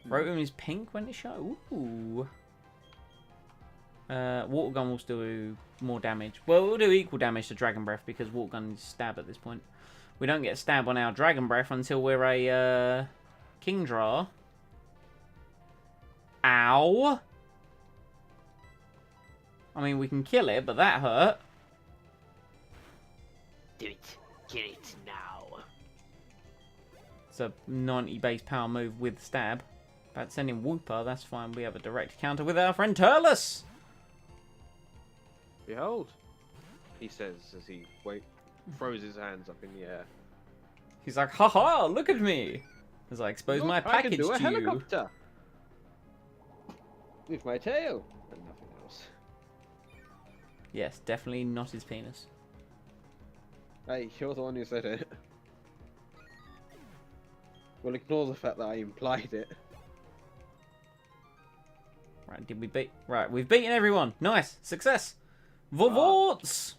Rotom is pink when it shows. Ooh. Water Gun will still do more damage. Well, we'll do equal damage to Dragon Breath because Water Gun is stab at this point. We don't get stab on our Dragon Breath until we're a Kingdra. Ow! I mean, we can kill it, but that hurt. Do it. Get it now. It's a 90 base power move with stab. About to send in Wooper, that's fine. We have a direct counter with our friend Turles. Behold, he says as he throws his hands up in the air. He's like, haha, look at me. As I expose my package I can do a to helicopter. With my tail and nothing else. you. Yes, definitely not his penis. Hey, you're the one who said it. Well, ignore the fact that I implied it. Right, did we beat? Right, we've beaten everyone. Nice, success. Vorvorts.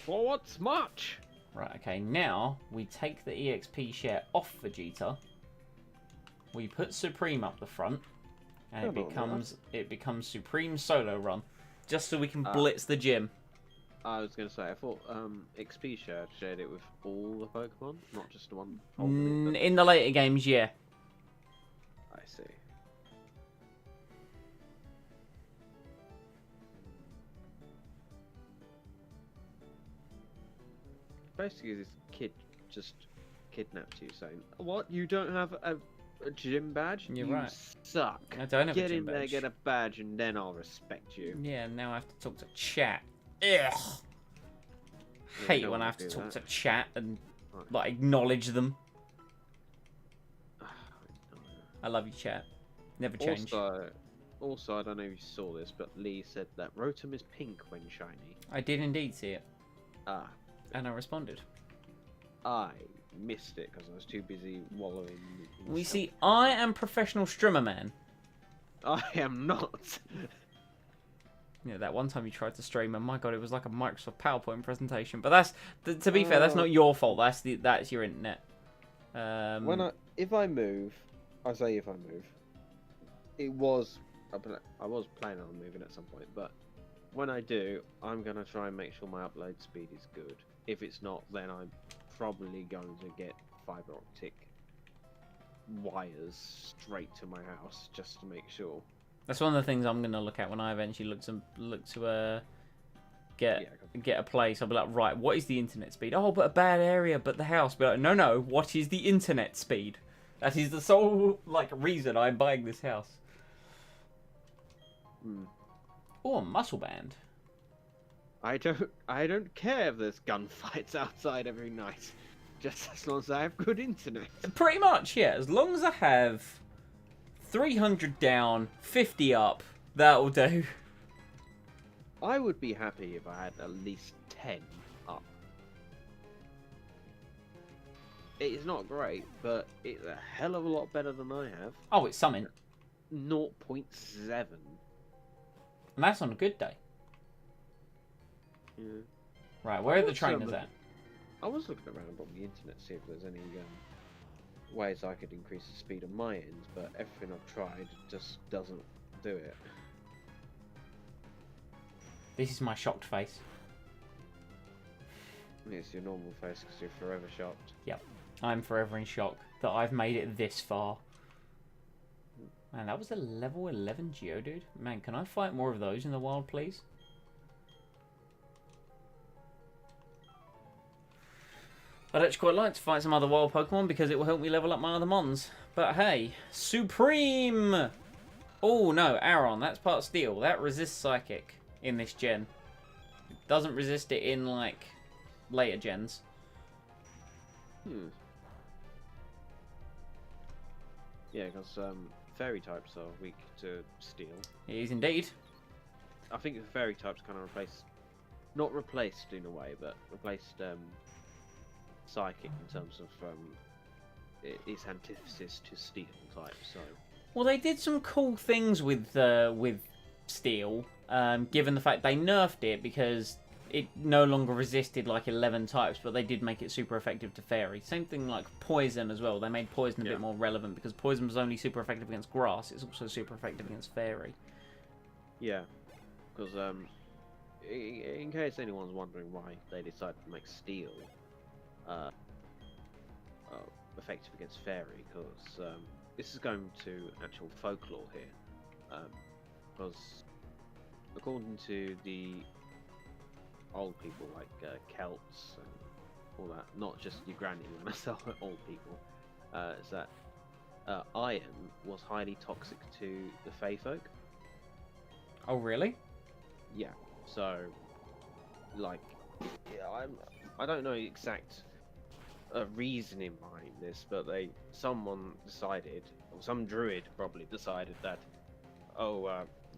What's much? Right, okay, now we take the EXP share off Vegeta. We put Supreme up the front, and it becomes Supreme Solo Run, just so we can blitz the gym. I was going to say, I thought XP shared it with all the Pokemon, not just the one. In the later games, yeah. I see. Basically, this kid just kidnapped you, saying, "What? You don't have a gym badge? You're you right. suck. I don't have Get a gym in there, badge. get a badge, and then I'll respect you." Yeah, now I have to talk to chat. Ugh. Yeah, Hate you don't when I wanna have to do talk that. to chat and Right. like acknowledge them. I love you, chat. Never change. Also, I don't know if you saw this, but Lee said that Rotom is pink when shiny. I did indeed see it, Ah, and I responded. I missed it because I was too busy wallowing. in We self- see, I am professional streamer man. I am not. Yeah, that one time you tried to stream, and my god, it was like a Microsoft PowerPoint presentation. But that's, to be fair, that's not your fault. That's your internet. If I move, I say if I move, I was planning on moving at some point, but when I do, I'm gonna try and make sure my upload speed is good. If it's not, then I'm probably going to get fiber optic wires straight to my house just to make sure. That's one of the things I'm gonna look at when I eventually look to get a place. I'll be like, right, what is the internet speed? Oh, but a bad area, but the house. Be like, no, what is the internet speed? That is the sole reason I'm buying this house. Oh, a muscle band. I don't care if there's gunfights outside every night, just as long as I have good internet. Pretty much, yeah. As long as I have 300 down, 50 up, that'll do. I would be happy if I had at least 10 up. It is not great, but it's a hell of a lot better than I have. Oh, it's something. 0.7. And that's on a good day. Yeah. Right, where are the trainers at? I was looking around on the internet to see if there's any ways I could increase the speed on my end, but everything I've tried just doesn't do it. This is my shocked face. It's your normal face because you're forever shocked. Yep. I'm forever in shock that I've made it this far. Man, that was a level 11 Geodude. Man, can I fight more of those in the wild, please? I'd actually quite like to fight some other wild Pokemon because it will help me level up my other Mons. But hey, Supreme! Oh no, Aron, that's part Steel. That resists Psychic in this gen. It doesn't resist it in, later gens. Yeah, because fairy types are weak to steel. It is indeed. I think the fairy types kind of not replaced in a way, but replaced psychic in terms of its antithesis to steel type. So. Well, they did some cool things with Steel, given the fact they nerfed it because it no longer resisted 11 types, but they did make it super effective to Fairy. Same thing like Poison as well. They made Poison a bit more relevant because Poison was only super effective against Grass. It's also super effective against Fairy. Yeah, because in case anyone's wondering why they decided to make Steel effective against Fairy, because this is going to actual folklore here, because according to the old people like Celts and all that, not just your granny and myself, but old people, is that iron was highly toxic to the Fey folk. Oh, really? Yeah. So, I don't know the exact reasoning behind this, but someone decided, or some druid probably decided that,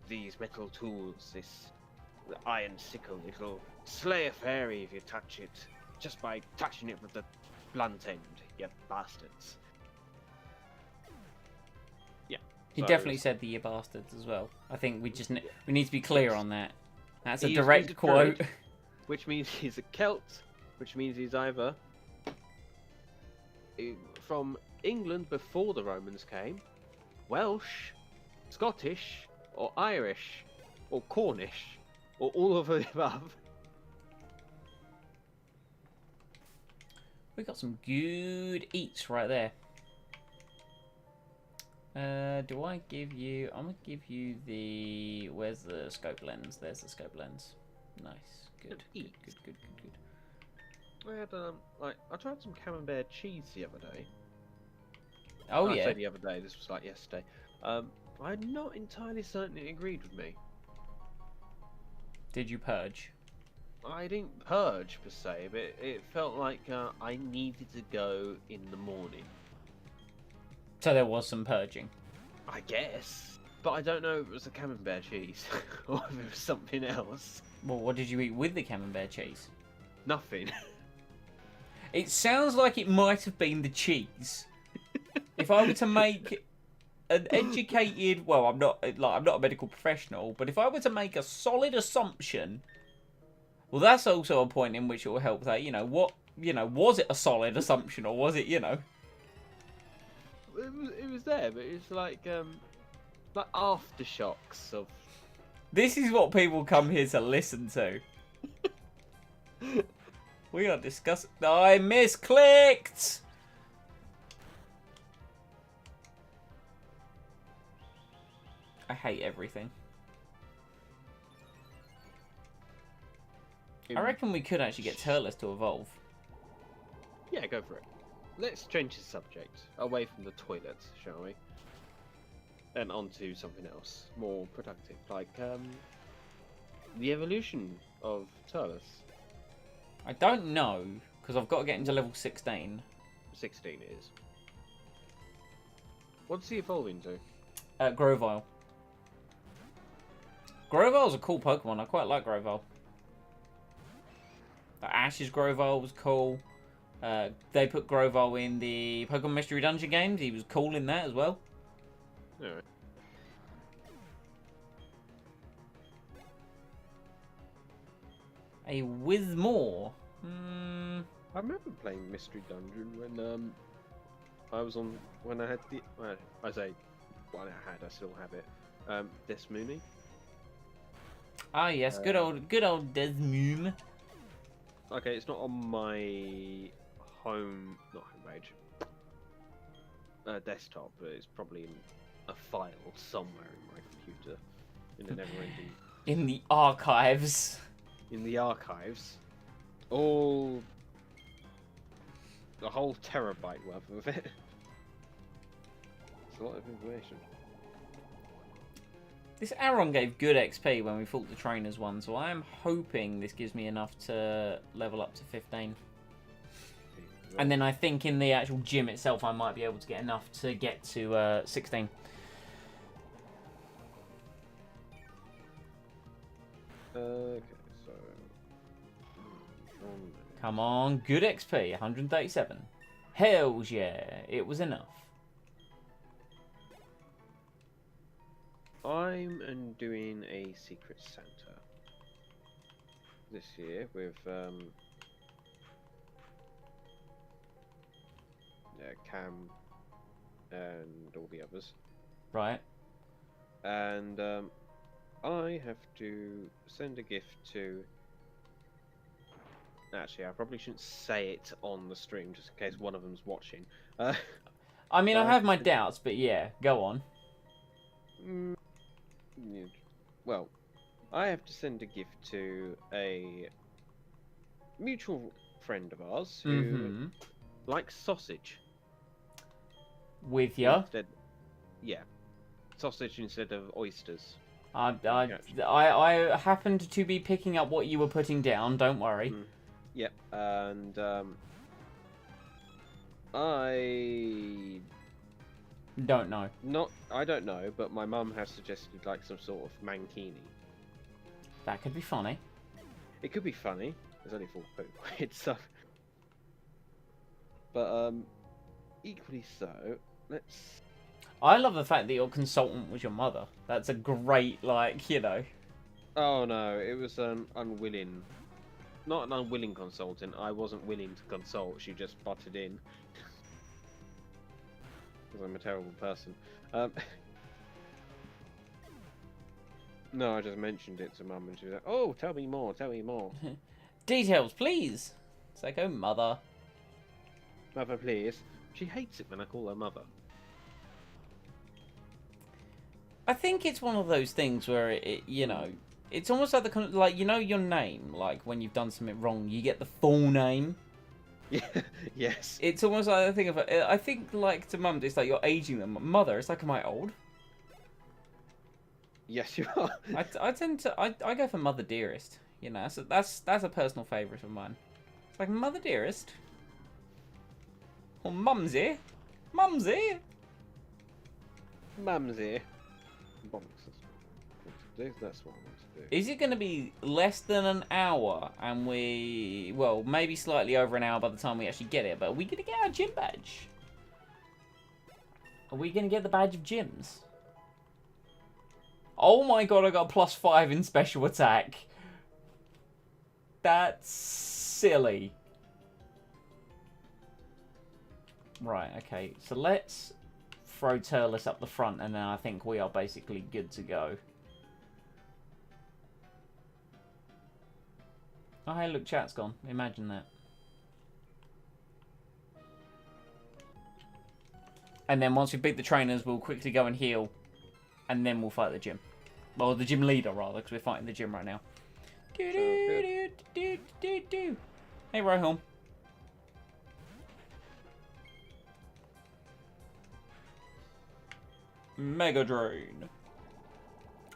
these metal tools, this iron sickle, it'll slay a fairy if you touch it, just by touching it with the blunt end, you bastards. Yeah. He So definitely said the "you bastards" as well. I think we need to be clear on that. That's a He's direct a quote. druid, which means he's a Celt, which means he's either from England before the Romans came, Welsh, Scottish, or Irish, or Cornish, or all of the above. We got some good eats right there. Do I give you... I'm going to give you the... Where's the scope lens? There's the scope lens. Nice. Good. Good. I had I tried some camembert cheese the other day. Oh I yeah. say the other day. This was like yesterday. I'm not entirely certain it agreed with me. Did you purge? I didn't purge per se, but it felt like I needed to go in the morning. So there was some purging. I guess, but I don't know if it was a camembert cheese or if it was something else. Well, what did you eat with the camembert cheese? Nothing. It sounds like it might have been the cheese. If I were to make an educated, well, I'm not a medical professional, but if I were to make a solid assumption, well, that's also a point in which it will help that, was it a solid assumption or was it, It was there, but it's like aftershocks of. This is what people come here to listen to. We are discussing. I misclicked. I hate everything. I reckon we could actually get Turles to evolve. Yeah, go for it. Let's change the subject away from the toilets, shall we? And onto something else, more productive, like the evolution of Turles. I don't know, because I've got to get him to level 16. 16 it is. What's he evolving to? Grovyle. Grovyle's a cool Pokemon. I quite like Grovyle. The Ash's Grovyle was cool. They put Grovyle in the Pokemon Mystery Dungeon games. He was cool in that as well. Alright. A Wizmore. I remember playing Mystery Dungeon when when I had the I say when I still have it. Desmoony. Ah yes, good old Desmoom. Okay, it's not on my not homepage, desktop, but it's probably in a file somewhere in my computer, in a never-ending. In the archives. In the archives, the whole terabyte worth of it. It's a lot of information. This Aron gave good XP when we fought the trainers one, so I am hoping this gives me enough to level up to 15. And then I think in the actual gym itself I might be able to get enough to get to 16. Okay, so... Come on, good XP, 137. Hells yeah, it was enough. I'm doing a Secret Santa this year with Cam and all the others. Right. And I have to send a gift to... Actually, I probably shouldn't say it on the stream just in case one of them's watching. I mean, I have my doubts, but yeah, go on. Well, I have to send a gift to a mutual friend of ours who likes sausage. With ya? Yeah, sausage instead of oysters. I happened to be picking up what you were putting down. Don't worry. Yep, and I don't know. I don't know, but my mum has suggested like some sort of mankini. That could be funny. It could be funny. There's only 4 quid, so. But equally so. Let's. I love the fact that your consultant was your mother. That's a great, Oh no, it was an unwilling. Not an unwilling consultant. I wasn't willing to consult. She just butted in. Because I'm a terrible person. No, I just mentioned it to Mum and she was like, "Oh, tell me more, tell me more." Details, please. It's like, oh, mother. Mother, please. She hates it when I call her mother. I think it's one of those things where it's almost like your name. Like when you've done something wrong, you get the full name. Yeah. Yes. It's almost like I think of it. I think like to mums, it's like you're aging them. Mother, it's like, am I old? Yes, you are. I tend to I go for mother dearest. You know, so that's a personal favourite of mine. It's like mother dearest. Or mumsy. Mumsy. Mumsy. Bonks. That's what I want to do. Is it going to be less than an hour and well, maybe slightly over an hour by the time we actually get it, but are we going to get our gym badge? Are we going to get the badge of gyms? Oh my god, I got +5 in special attack. That's silly. Right, okay. So let's throw Turles up the front and then I think we are basically good to go. Oh, hey, look, chat's gone. Imagine that. And then once we beat the trainers, we'll quickly go and heal. And then we'll fight the gym. Well, the gym leader, rather, because we're fighting the gym right now. Hey, Roham. Mega Drain.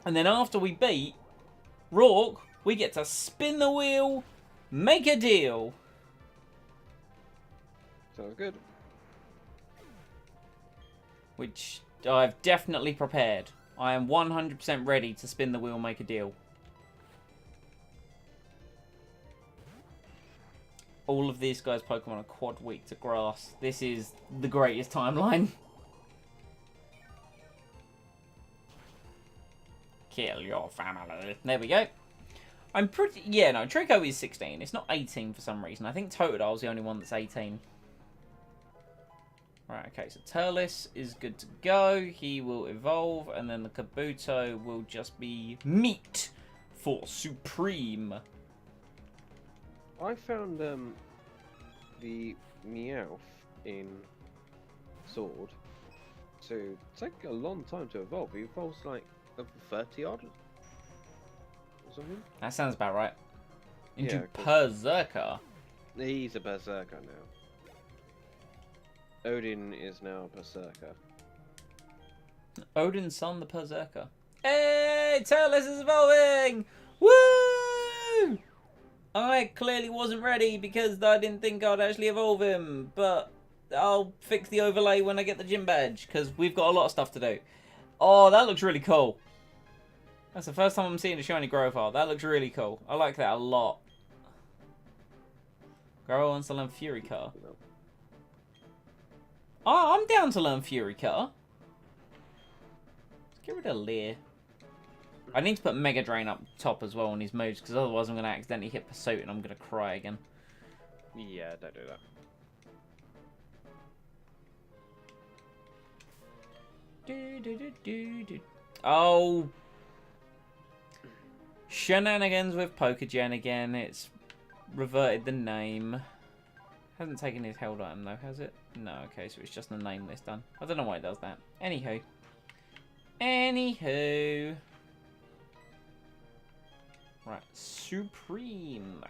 And then after we beat Rourke, we get to spin the wheel, make a deal. Sounds good. Which I've definitely prepared. I am 100% ready to spin the wheel, make a deal. All of these guys' Pokemon are quad weak to grass. This is the greatest timeline. Kill your family. There we go. I'm pretty... Yeah, no, Trico is 16. It's not 18 for some reason. I think Totodile's the only one that's 18. Right, okay, so Turles is good to go. He will evolve, and then the Kabuto will just be meat for Supreme. I found the Meowth in Sword to take a long time to evolve. He evolves like 30 odd or something. That sounds about right. Into Yeah, Berserker. He's a Berserker now. Odin is now a Berserker. Odin's son, the Berserker. Hey, Turles is evolving! Woo! I clearly wasn't ready because I didn't think I'd actually evolve him, but I'll fix the overlay when I get the gym badge because we've got a lot of stuff to do. Oh, that looks really cool. That's the first time I'm seeing a shiny Growlithe. That looks really cool. I like that a lot. Grow wants to learn Fury Car. Oh, I'm down to learn Fury Car. Let's get rid of Leer. I need to put Mega Drain up top as well on his moves, because otherwise I'm going to accidentally hit Pursuit and I'm going to cry again. Yeah, don't do that. Oh. Shenanigans with Pokegen again. It's reverted the name. Hasn't taken his held item though, has it? No, okay, so it's just the name list done. I don't know why it does that. Anywho. Right, Supreme.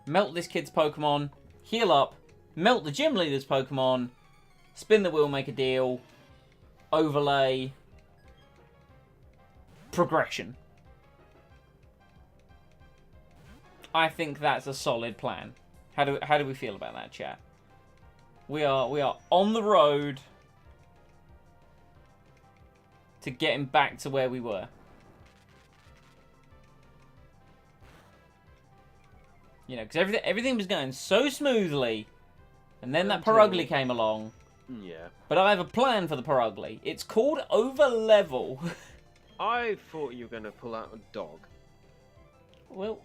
Melt this kid's Pokemon. Heal up. Melt the gym leader's Pokemon. Spin the wheel, make a deal. Overlay. Progression. I think that's a solid plan. How do we feel about that, chat? We are on the road to getting back to where we were. You know, because everything was going so smoothly, and then that Purugly came along. Yeah. But I have a plan for the Purugly. It's called Overlevel. I thought you were going to pull out a dog. Well,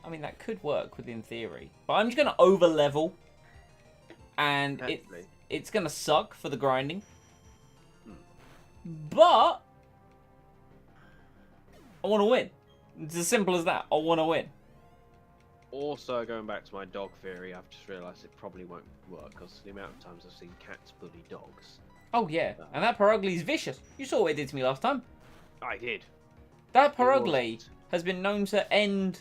I mean, that could work within theory. But I'm just going to overlevel. And it's going to suck for the grinding. But I want to win. It's as simple as that. I want to win. Also, going back to my dog theory, I've just realised it probably won't work because the amount of times I've seen cats bully dogs. Oh, yeah. And that Purugly's vicious. You saw what it did to me last time. I did. That Purugly has been known to end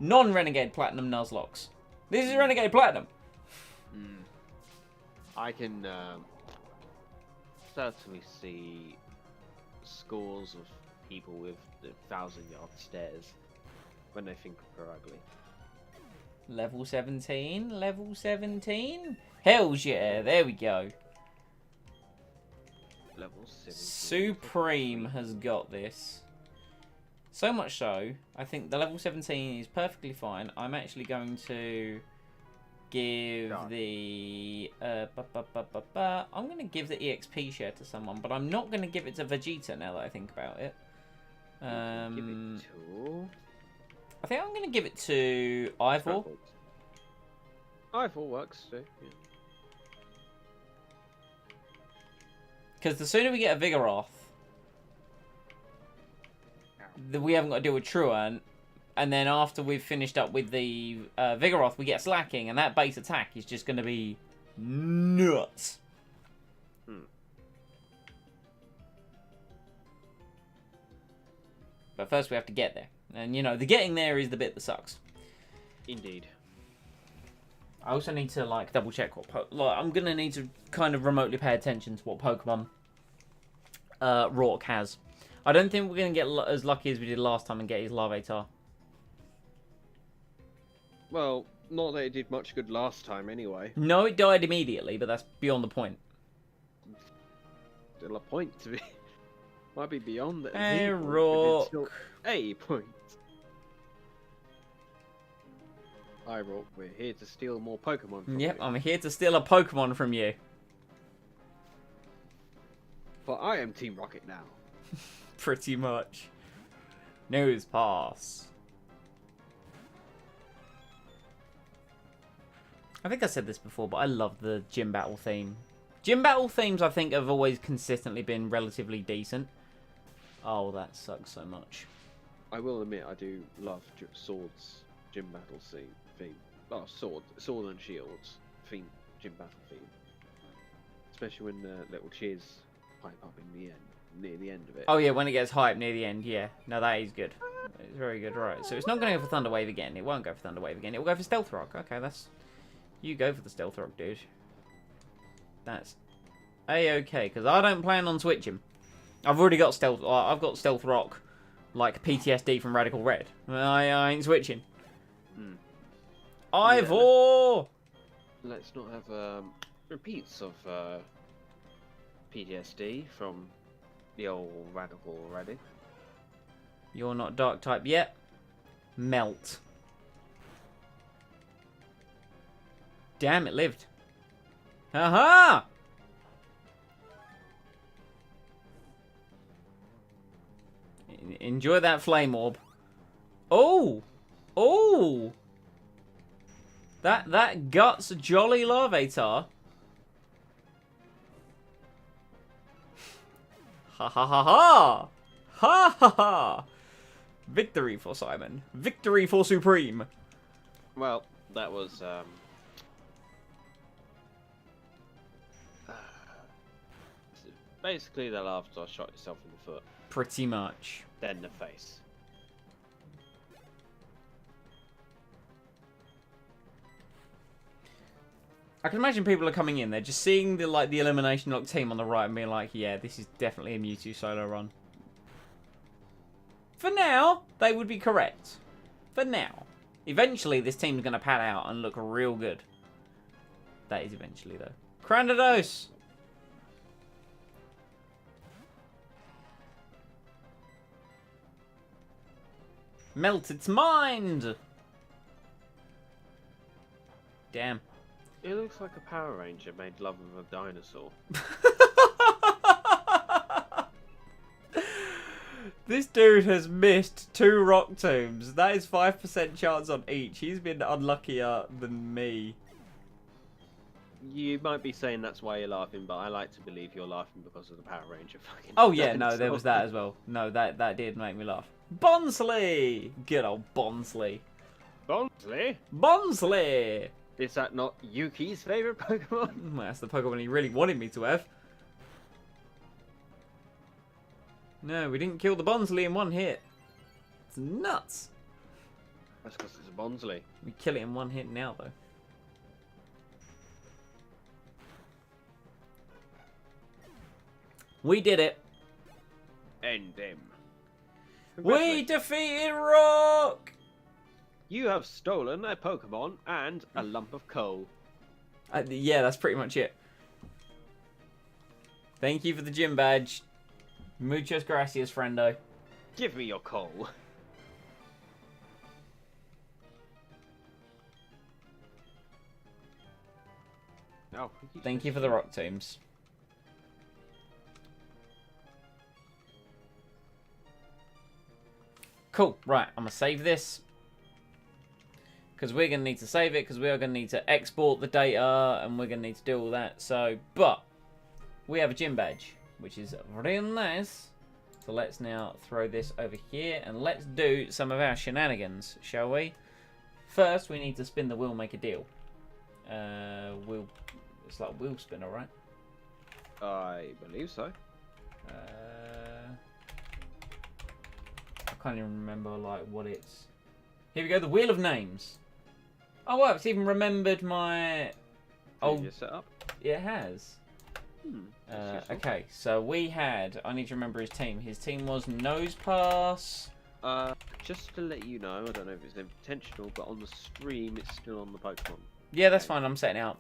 non-Renegade Platinum Nuzlocks. This is Renegade Platinum. I can certainly see scores of people with the 1,000-yard stares when they think of her ugly. Level 17, level 17. Hells yeah, there we go. Level 17. Supreme has got this. So much so, I think the level 17 is perfectly fine. I'm actually going to give the... I'm going to give the EXP share to someone, but I'm not going to give it to Vegeta now that I think about it. Give it to... I think I'm going to give it to Ivor. Ivor works too, yeah. Because the sooner we get a Vigoroth, we haven't got to deal with Truant. And then after we've finished up with the Vigoroth, we get Slacking. And that base attack is just going to be nuts. But first we have to get there. And, you know, the getting there is the bit that sucks. Indeed. I also need to, like, double check what... I'm going to need to kind of remotely pay attention to what Pokemon Rourke has. I don't think we're going to get as lucky as we did last time and get his Larvitar. Well, not that it did much good last time anyway. No, it died immediately, but that's beyond the point. Still a point to be... Might be beyond that. Hey, Rourke. A point. Hi, Rourke. We're here to steal more Pokemon from you. I'm here to steal a Pokemon from you. But I am Team Rocket now. Pretty much. News pass. I think I said this before, but I love the gym battle theme. Gym battle themes, I think, have always consistently been relatively decent. Oh, that sucks so much. I will admit, I do love Swords gym battle theme. Oh, Sword and Shields theme, gym battle theme. Especially when the little cheers pipe up in the end, near the end of it. Oh yeah, when it gets hyped near the end, yeah. No, that is good. It's very good, right. So it's not going to go for Thunder Wave again. It won't go for Thunder Wave again. It will go for Stealth Rock. Okay, that's... You go for the Stealth Rock, dude. That's A-okay, because I don't plan on switching. I've already got Stealth... I've got Stealth Rock, like PTSD from Radical Red. I ain't switching. Ivor! Let's not have repeats of PTSD from the old Radical already. You're not Dark type yet. Melt. Damn, it lived. Aha! Enjoy that flame orb. Oh! Oh! That guts jolly Larvitar. Ha ha ha ha! Ha ha ha! Victory for Simon. Victory for Supreme. Well, that was basically the Larvitar shot itself in the foot. Pretty much. Then the face. I can imagine people are coming in, they're just seeing the Eliminationlocke team on the right and being like, yeah, this is definitely a Mewtwo solo run. For now, they would be correct. For now. Eventually, this team's going to pad out and look real good. That is eventually, though. Cranidos! Melt its mind! Damn. It looks like a Power Ranger made love with a dinosaur. This dude has missed 2 rock tombs. That is 5% chance on each. He's been unluckier than me. You might be saying that's why you're laughing, but I like to believe you're laughing because of the Power Ranger fucking Oh yeah, no, there was that as well. No, that did make me laugh. Bonsley! Good old Bonsley. Bonsley? Bonsley! Is that not Yuki's favourite Pokemon? Well, that's the Pokemon he really wanted me to have. No, we didn't kill the Bonsley in one hit. It's nuts. That's because it's a Bonsley. We kill it in one hit now, though. We did it. End them. We defeated Rock! You have stolen a Pokemon and a lump of coal. Yeah, that's pretty much it. Thank you for the gym badge. Muchas gracias, friendo. Give me your coal. Oh, Thank you for the rock teams. Cool. Right, I'm going to save this. Because we're going to need to save it. Because we are going to need to export the data. And we're going to need to do all that. So, but we have a gym badge. Which is real nice. So let's now throw this over here. And let's do some of our shenanigans, shall we? First, we need to spin the wheel, make a deal. It's like a wheel spinner, right? I believe so. I can't even remember like what it's. Here we go, the Wheel of Names. Oh wow, it's even remembered my old setup. Yeah, it has. Okay, so we had. I need to remember his team. His team was Nose Pass. Just to let you know, I don't know if it's intentional, but on the stream, it's still on the Pokemon. Yeah, that's fine. I'm setting it up.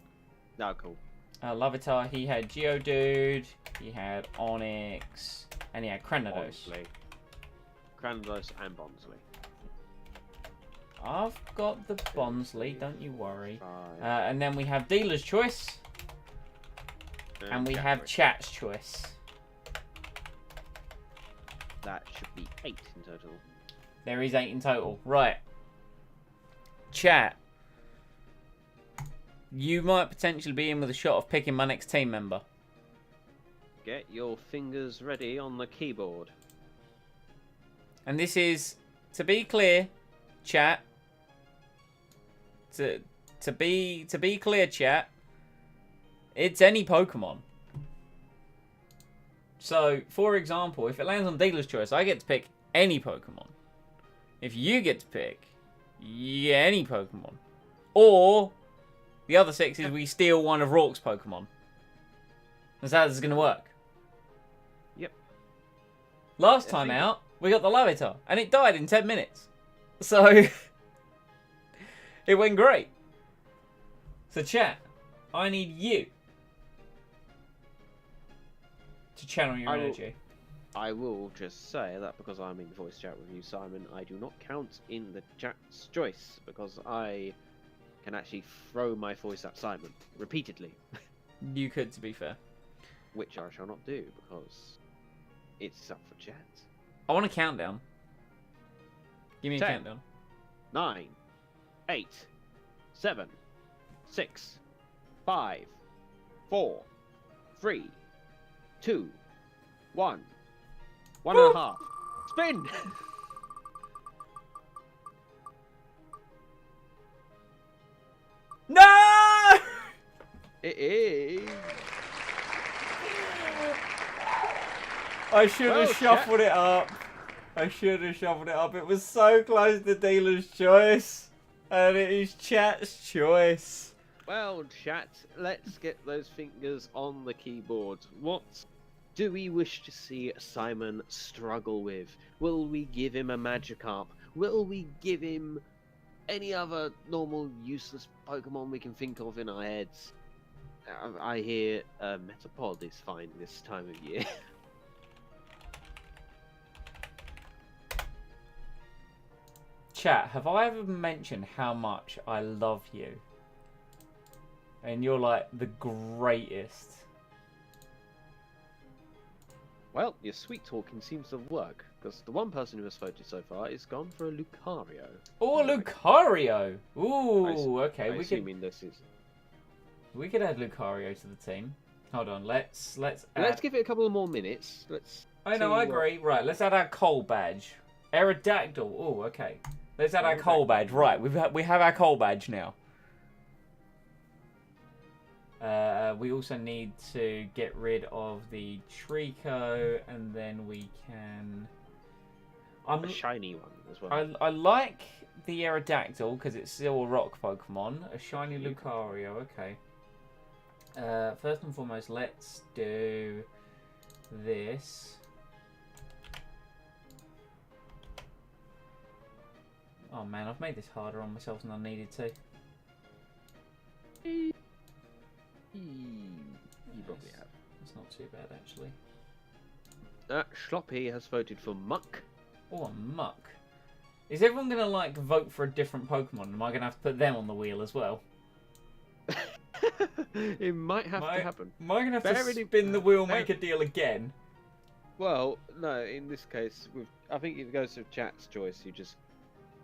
No, cool. Larvitar, he had Geodude, he had Onyx, and he had Cranidos. Cranidos and Bonsley. I've got the Bonsley, don't you worry. And then we have Dealer's Choice, and we have Chat's Choice. That should be 8 in total. There is 8 in total. Right. Chat. You might potentially be in with a shot of picking my next team member. Get your fingers ready on the keyboard. And this is, to be clear, chat. To be clear, chat. It's any Pokemon. So, for example, if it lands on Dealer's Choice, I get to pick any Pokemon. If you get to pick, yeah, any Pokemon. Or the other 6 is we steal one of Rourke's Pokemon. That's how this is going to work. Yep. Last time out, we got the Larvitar, and it died in 10 minutes. So, it went great. So, chat, I need you to channel your energy. I will just say that because I'm in voice chat with you, Simon, I do not count in the chat's choice because I can actually throw my voice at Simon repeatedly. You could, to be fair. Which I shall not do because it's up for chat. I want a countdown. Give me 10, a countdown. 9, 8, 7, 6, 5, 4, 3, 2, 1. 1.5. Spin! No! It is. I should have shuffled it up. I should have shuffled it up. It was so close to Dealer's Choice. And it is Chat's Choice. Well, chat, let's get those fingers on the keyboard. What do we wish to see Simon struggle with? Will we give him a Magikarp? Will we give him any other normal useless Pokemon we can think of in our heads? I hear Metapod is fine this time of year. Chat, have I ever mentioned how much I love you? And you're like the greatest. Well, your sweet talking seems to work, because the one person who has voted so far is gone for a Lucario. Oh, Lucario! Ooh, okay. We could add Lucario to the team. Hold on, let's give it a couple of more minutes. I agree. Right, let's add our coal badge. Aerodactyl. Oh, okay. Let's add our coal badge. Right, we have our coal badge now. We also need to get rid of the Trico, and then we can. A shiny one. as well. I like the Aerodactyl because it's still a rock Pokemon. A shiny Lucario, okay. First and foremost, let's do this. Oh man, I've made this harder on myself than I needed to. You probably have. It's not too bad actually. Schloppy has voted for Muck. Oh, a Muck. Is everyone going to, like, vote for a different Pokemon? Am I going to have to put them on the wheel as well? It might have to happen. Am I going to have to spin the wheel, make a deal again? Well, no, in this case, I think if it goes to chat's choice, you just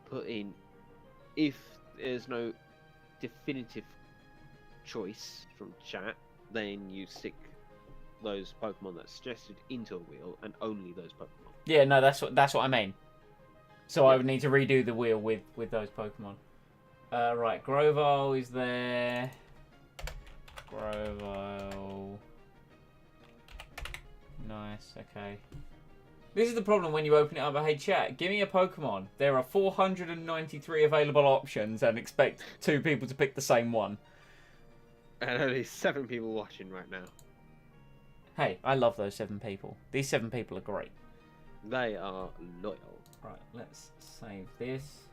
put in, if there's no definitive choice from chat, then you stick those Pokemon that's suggested into a wheel, and only those Pokemon. Yeah, no, that's what I mean. So I would need to redo the wheel with those Pokemon. Right, Grovyle is there. Grovyle. Nice, okay. This is the problem when you open it up. Hey, chat, give me a Pokemon. There are 493 available options and expect 2 people to pick the same one. And only 7 people watching right now. Hey, I love those 7 people. These 7 people are great. They are loyal. Right, let's save this.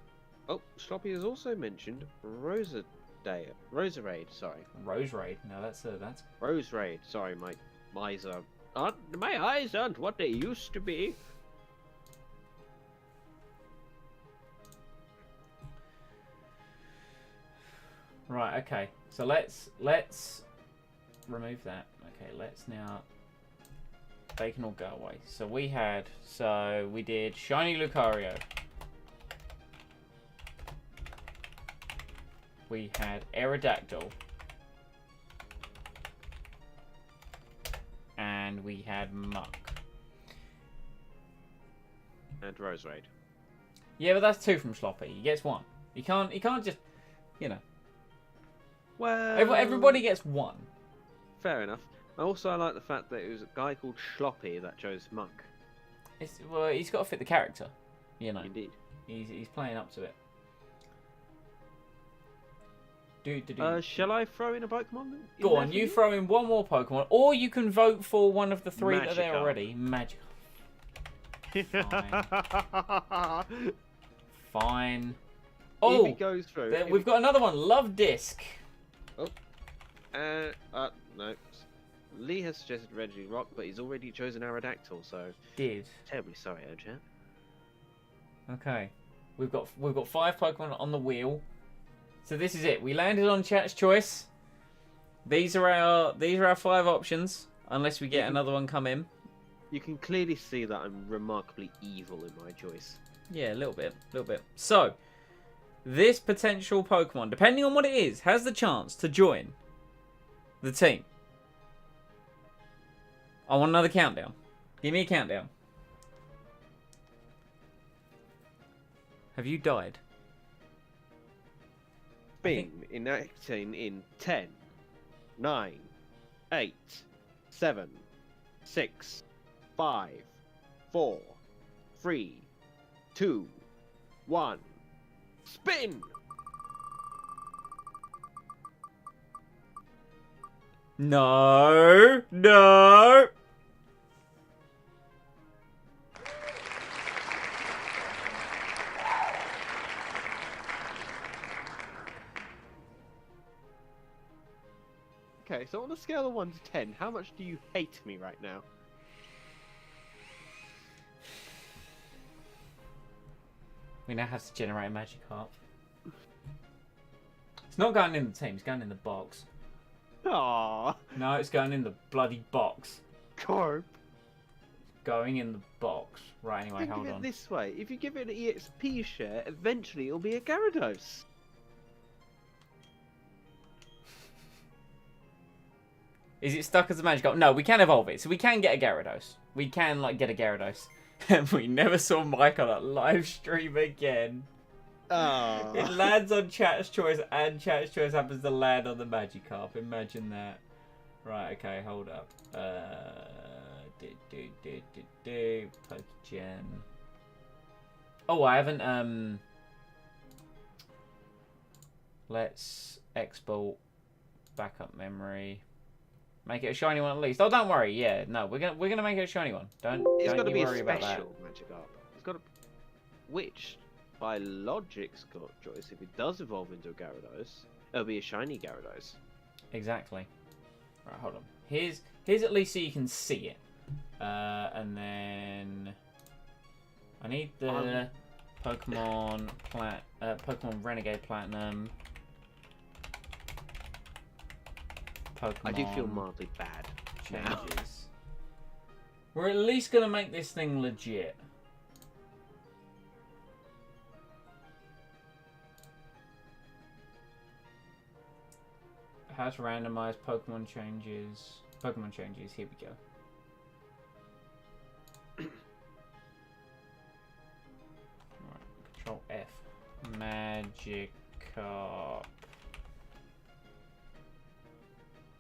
Oh, Sloppy has also mentioned Roserade, sorry. Roserade. No, that's Roserade. Sorry, my eyes aren't what they used to be. Right, okay. So let's remove that. Okay, let's now. They can all go away. So we did Shiny Lucario. We had Aerodactyl. And we had Muck. And Roserade. Yeah, but that's 2 from Sloppy. He gets 1. He can't just, you know. Well, everybody gets 1. Fair enough. Also, I like the fact that it was a guy called Schloppy that chose Muck. Well, he's got to fit the character, you know. Indeed. He's playing up to it. Shall I throw in a Pokemon? Go on, you throw in one more Pokemon, or you can vote for one of the 3 that are there Magikarp. already. Fine. Oh, if he Oh, goes through, we've got another one. Love Disc. Oh, no. Lee has suggested Reggie Rock, but he's already chosen Aerodactyl, so Did. terribly sorry, chat. Okay, we've got 5 Pokemon on the wheel. So this is it. We landed on chat's choice. These are our 5 options, unless we get another one come in. You can clearly see that I'm remarkably evil in my choice. Yeah, a little bit. So, this potential Pokemon, depending on what it is, has the chance to join the team. I want another countdown. Give me a countdown. Have you died? Spin enacting in 10, 9, 8, 7, 6, 5, 4, 3, 2, 1. Spin! No. Okay, so on a scale of 1 to 10, how much do you hate me right now? We now have to generate a Magikarp. It's not going in the team, it's going in the box. Aww, No, it's going in the bloody box. Corp. Going in the box. Right, anyway, Think hold of it on. this way, if you give it an EXP share, eventually it'll be a Gyarados. Is it stuck as a Magikarp? No, we can evolve it, so we can get a Gyarados. We can, like, get a Gyarados. And we never saw Mike on that live stream again. Aww. It lands on Chat's Choice, and Chat's Choice happens to land on the Magikarp. Imagine that. Right, okay, hold up. Pokegen. Oh, I haven't. Let's export backup memory. Make it a shiny one at least. Oh, don't worry. Yeah, no, we're gonna make it a shiny one. Don't It's you worry about that. It's got to be a special Magikarp. It's got to, which by logic's got choice. If it does evolve into a Gyarados, it'll be a shiny Gyarados. Exactly. Right, hold on. Here's at least so you can see it. And then I need the Pokemon Renegade Platinum. Pokemon I do feel mildly bad now. changes. We're at least gonna make this thing legit. How to randomize Pokemon changes. Pokemon changes. Here we go. Right, Control F. Magikarp.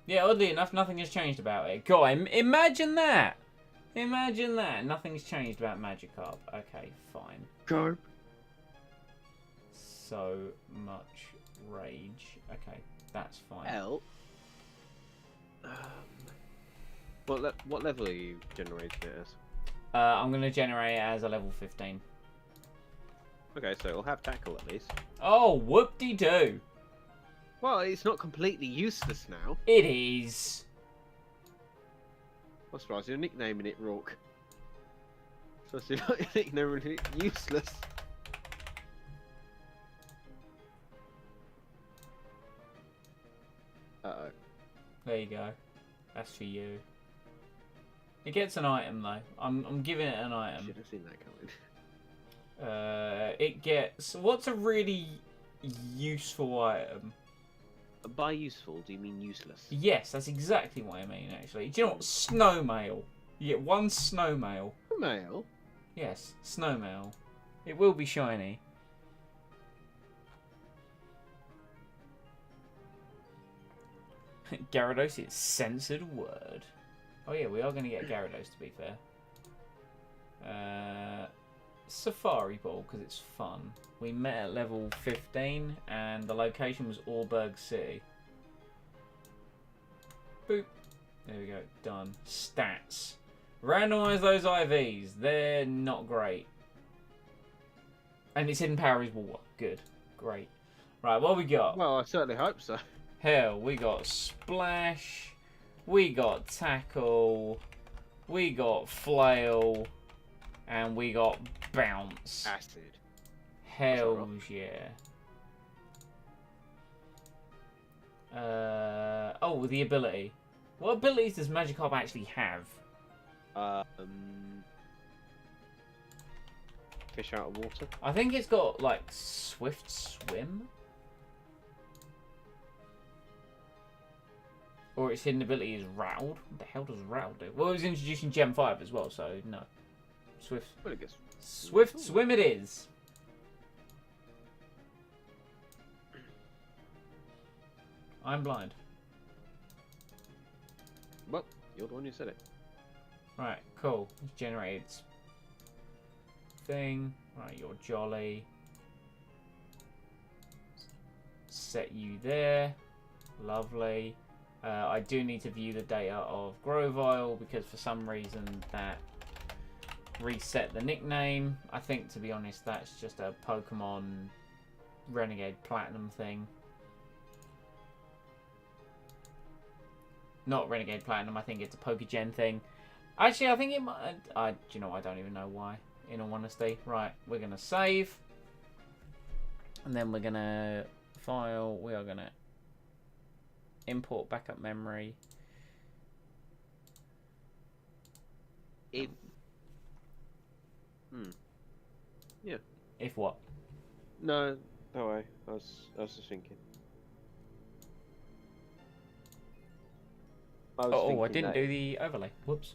Yeah, oddly enough, nothing has changed about it. God, imagine that! Imagine that. Nothing's changed about Magikarp. Okay, fine. Carp. So much rage. Okay, that's fine. L. What level are you generating it as? I'm going to generate it as a level 15. Okay, so it'll have tackle at least. Oh, whoop-de-doo. Well, it's not completely useless now. It is. I'm surprised you're nicknaming it Rourke. So you're not nicknaming it useless. Uh-oh. There you go. That's for you. It gets an item though. I'm giving it an item. Should have seen that coming. It gets. What's a really useful item? By useful, do you mean useless? Yes, that's exactly what I mean. Actually, do you know what? Snowmail. You get one snowmail. Mail? Yes, snowmail. It will be shiny. Gyarados is censored word. Oh yeah, we are going to get Gyarados to be fair. Safari Ball because it's fun. We met at level 15 and the location was Auburg City. Boop. There we go. Done. Stats. Randomize those IVs. They're not great. And its hidden power is water. Good. Great. Right, what we got? Well, I certainly hope so. Hell, we got Splash, we got Tackle, we got Flail, and we got Bounce. Acid. Hells yeah. Oh, the ability. What abilities does Magikarp actually have? Fish out of water. I think it's got, like, Swift Swim? Or its hidden ability is Rattled. What the hell does Rattled do? Well, it was introduced in Gen 5 as well, so no. Swift. Well, I guess. Swift Swim it is. I'm blind. Well, you're the one who said it. Right, cool. It's generated thing. Right, you're jolly. Set you there. Lovely. I do need to view the data of Grovyle because for some reason that reset the nickname. I think, to be honest, that's just a Pokemon Renegade Platinum thing. Not Renegade Platinum, I think it's a Pokegen thing. Actually, I think it might... do you know, I don't even know why, in all honesty. Right, we're going to save. And then we're going to file. We are going to import backup memory. If... Yeah. If what? No, don't worry. I was just thinking. I didn't do the overlay. Whoops.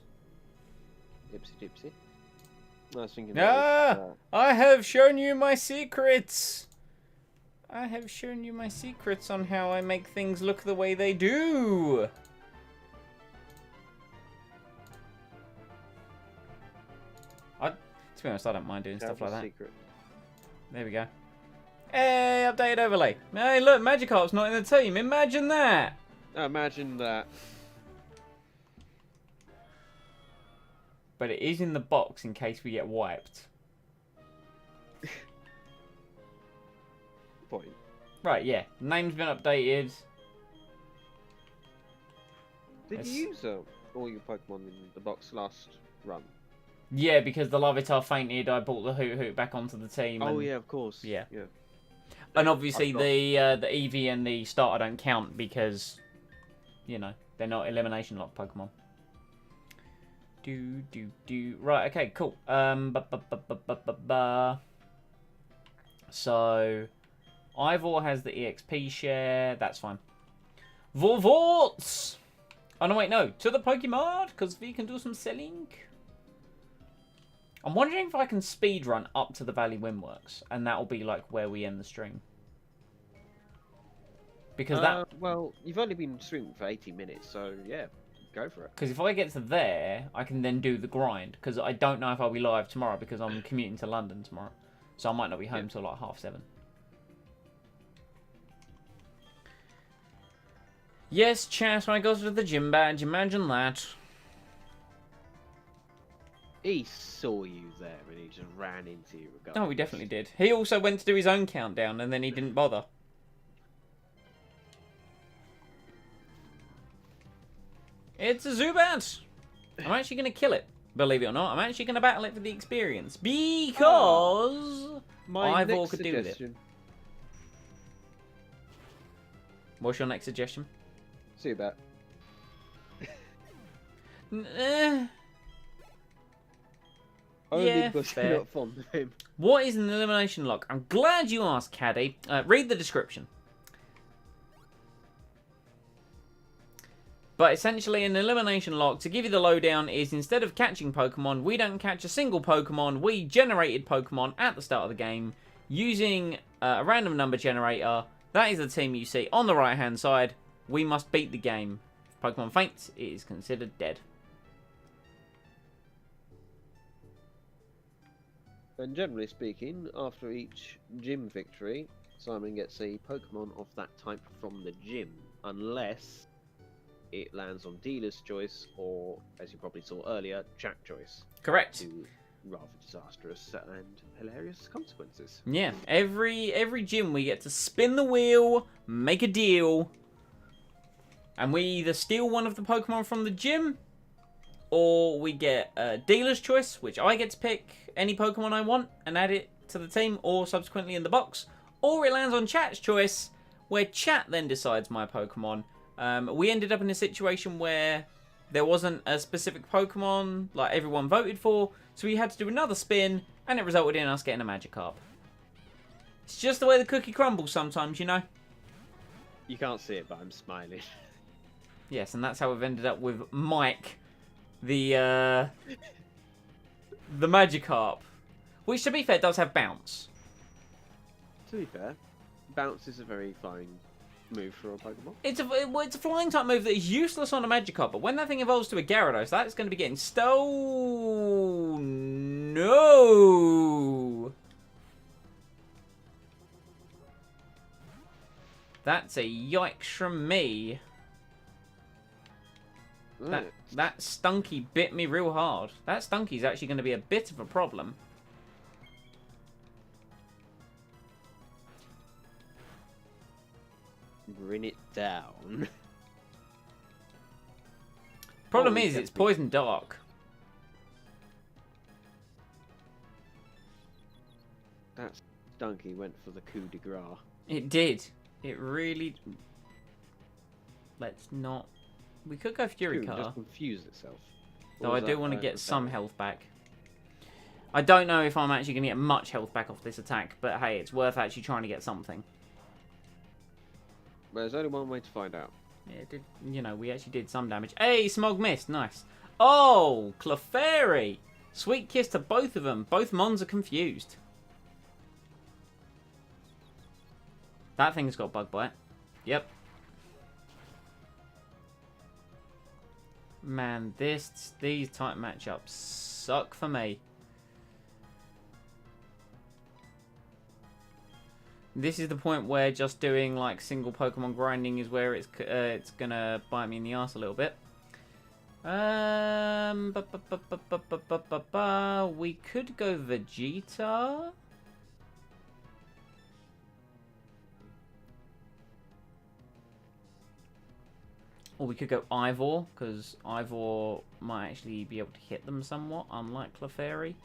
Ipsy dipsy. I was thinking. I have shown you my secrets. I have shown you my secrets on how I make things look the way they do. To be honest, I don't mind doing stuff like that. Secret. There we go. Hey, updated overlay. Hey, look, Magikarp's not in the team. Imagine that. Imagine that. But it is in the box in case we get wiped. Point. Right, yeah. Name's been updated. Did you use all your Pokemon in the box last run? Yeah, because the Larvitar fainted, I brought the Hoot back onto the team. Oh, and... yeah, of course. Yeah. Yeah. And obviously the Eevee and the starter don't count because, you know, they're not Eliminationlocke Pokemon. Right, okay, cool. So, Ivor has the EXP share. That's fine. Vorvorts! Oh, no, wait, no. To the Pokemon, because we can do some selling. I'm wondering if I can speedrun up to the Valley Windworks, and that'll be, like, where we end the stream. Because that... Well, you've only been streaming for 80 minutes, so, yeah, go for it. Because if I get to there, I can then do the grind. Because I don't know if I'll be live tomorrow, because I'm commuting to London tomorrow. So I might not be home till, like, 7:30. Yes, chat, when I go to the gym badge, imagine that. He saw you there and he just ran into you regardless. Oh, he definitely did. He also went to do his own countdown and then he didn't bother. It's a Zubat! I'm actually going to kill it, believe it or not. I'm actually going to battle it for the experience. Because Ivor could do with it. What's your next suggestion? Zubat. Only because you're not fond of him. What is an elimination lock? I'm glad you asked, Caddy. Read the description. But essentially, an elimination lock, to give you the lowdown, is instead of catching Pokemon, we don't catch a single Pokemon. We generated Pokemon at the start of the game using a random number generator. That is the team you see on the right-hand side. We must beat the game. If Pokemon faints, it is considered dead. And generally speaking, after each gym victory, Simon gets a Pokemon of that type from the gym, unless it lands on dealer's choice or, as you probably saw earlier, chat choice. Correct. To rather disastrous and hilarious consequences. Yeah, every gym we get to spin the wheel, make a deal, and we either steal one of the Pokemon from the gym, or we get a dealer's choice, which I get to pick any Pokemon I want and add it to the team, or subsequently in the box, or it lands on chat's choice, where chat then decides my Pokemon. We ended up in a situation where there wasn't a specific Pokemon like everyone voted for, so we had to do another spin, and it resulted in us getting a Magikarp. It's just the way the cookie crumbles sometimes, you know? You can't see it, but I'm smiling. Yes, and that's how we've ended up with Mike, the Magikarp. Which, to be fair, does have Bounce. To be fair, Bounce is a very fine move for a Pokemon. It's a flying type move that is useless on a Magikarp, but when that thing evolves to a Gyarados, that's going to be getting no! That's a yikes from me. That Stunky bit me real hard. That Stunky's actually going to be a bit of a problem. Bring it down. Problem is, it's poison dark. That Stunky went for the coup de grace. It did. It really... Let's not... We could go Fury Car. Just confused itself. Though I do want to get some health back. I don't know if I'm actually going to get much health back off this attack, but hey, it's worth actually trying to get something. Well, there's only one way to find out. Yeah, it did, you know, we actually did some damage. Hey, Smog Mist, nice. Oh, Clefairy. Sweet kiss to both of them. Both Mons are confused. That thing's got Bug Bite. Yep. Man, these type matchups suck for me. This is the point where just doing like single Pokemon grinding is where it's gonna bite me in the ass a little bit. We could go Vegeta. Or we could go Ivor, because Ivor might actually be able to hit them somewhat, unlike Clefairy.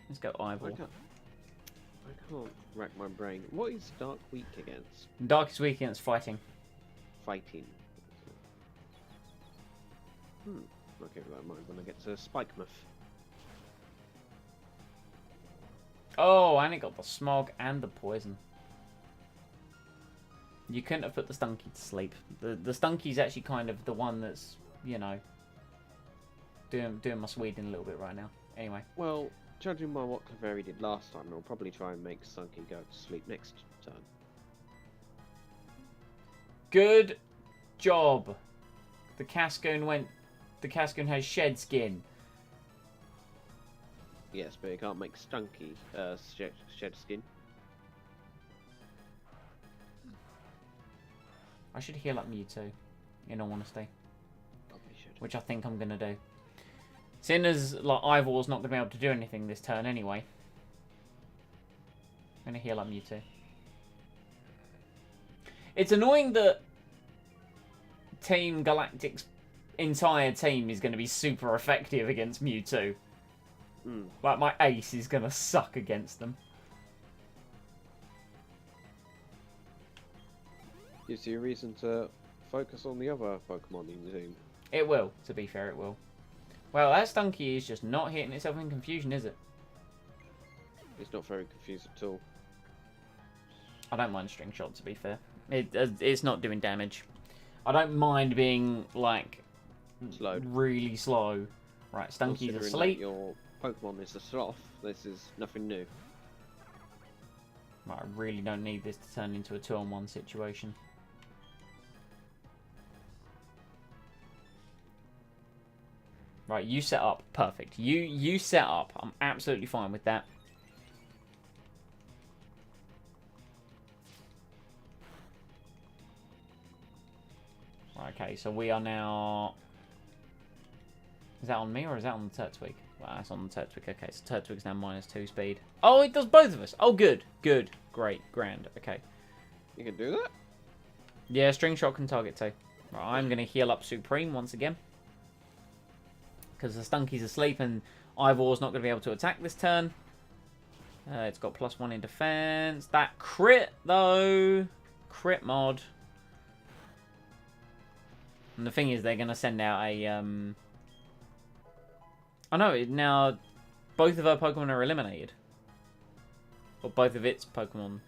Let's go Ivor. I can't rack my brain. What is Dark weak against? Dark is weak against fighting. Fighting. I'll keep that in mind when I get to Spikemuth. Oh, and it got the smog and the poison. You couldn't have put the Stunky to sleep. The Stunky's actually kind of the one that's, you know, doing my Sweden a little bit right now. Anyway. Well, judging by what Clefairy did last time, I'll probably try and make Stunky go to sleep next turn. Good job. The Cascoon has shed skin. Yes, but it can't make Stunky shed skin. I should heal up Mewtwo, in all honesty. Probably should. Which I think I'm going to do. Seeing as like, Ivor's not going to be able to do anything this turn anyway. I'm going to heal up Mewtwo. It's annoying that Team Galactic's entire team is going to be super effective against Mewtwo. Like, my ace is going to suck against them. Gives you a reason to focus on the other Pokemon in the team. It will, to be fair, it will. Well, that Stunky is just not hitting itself in confusion, is it? It's not very confused at all. I don't mind String Shot, to be fair. It's not doing damage. I don't mind being, like, slowed. Really slow. Right, Stunky's asleep. Your Pokemon is a sloth. This is nothing new. Right, I really don't need this to turn into a 2-on-1 situation. Right, you set up. Perfect. You set up. I'm absolutely fine with that. Right, okay, so we are now... Is that on me or is that on the Turtwig? Well, that's on the Turtwig. Okay, so Turtwig's now -2 speed. Oh, it does both of us. Oh, good. Good. Great. Grand. Okay. You can do that? Yeah, String Shot can target too. Right, I'm going to heal up Supreme once again. Because the Stunky's asleep and Ivor's not going to be able to attack this turn. It's got +1 in defense. That crit, though. Crit mod. And the thing is, they're going to send out a... I know, now both of her Pokemon are eliminated. Or both of its Pokemon.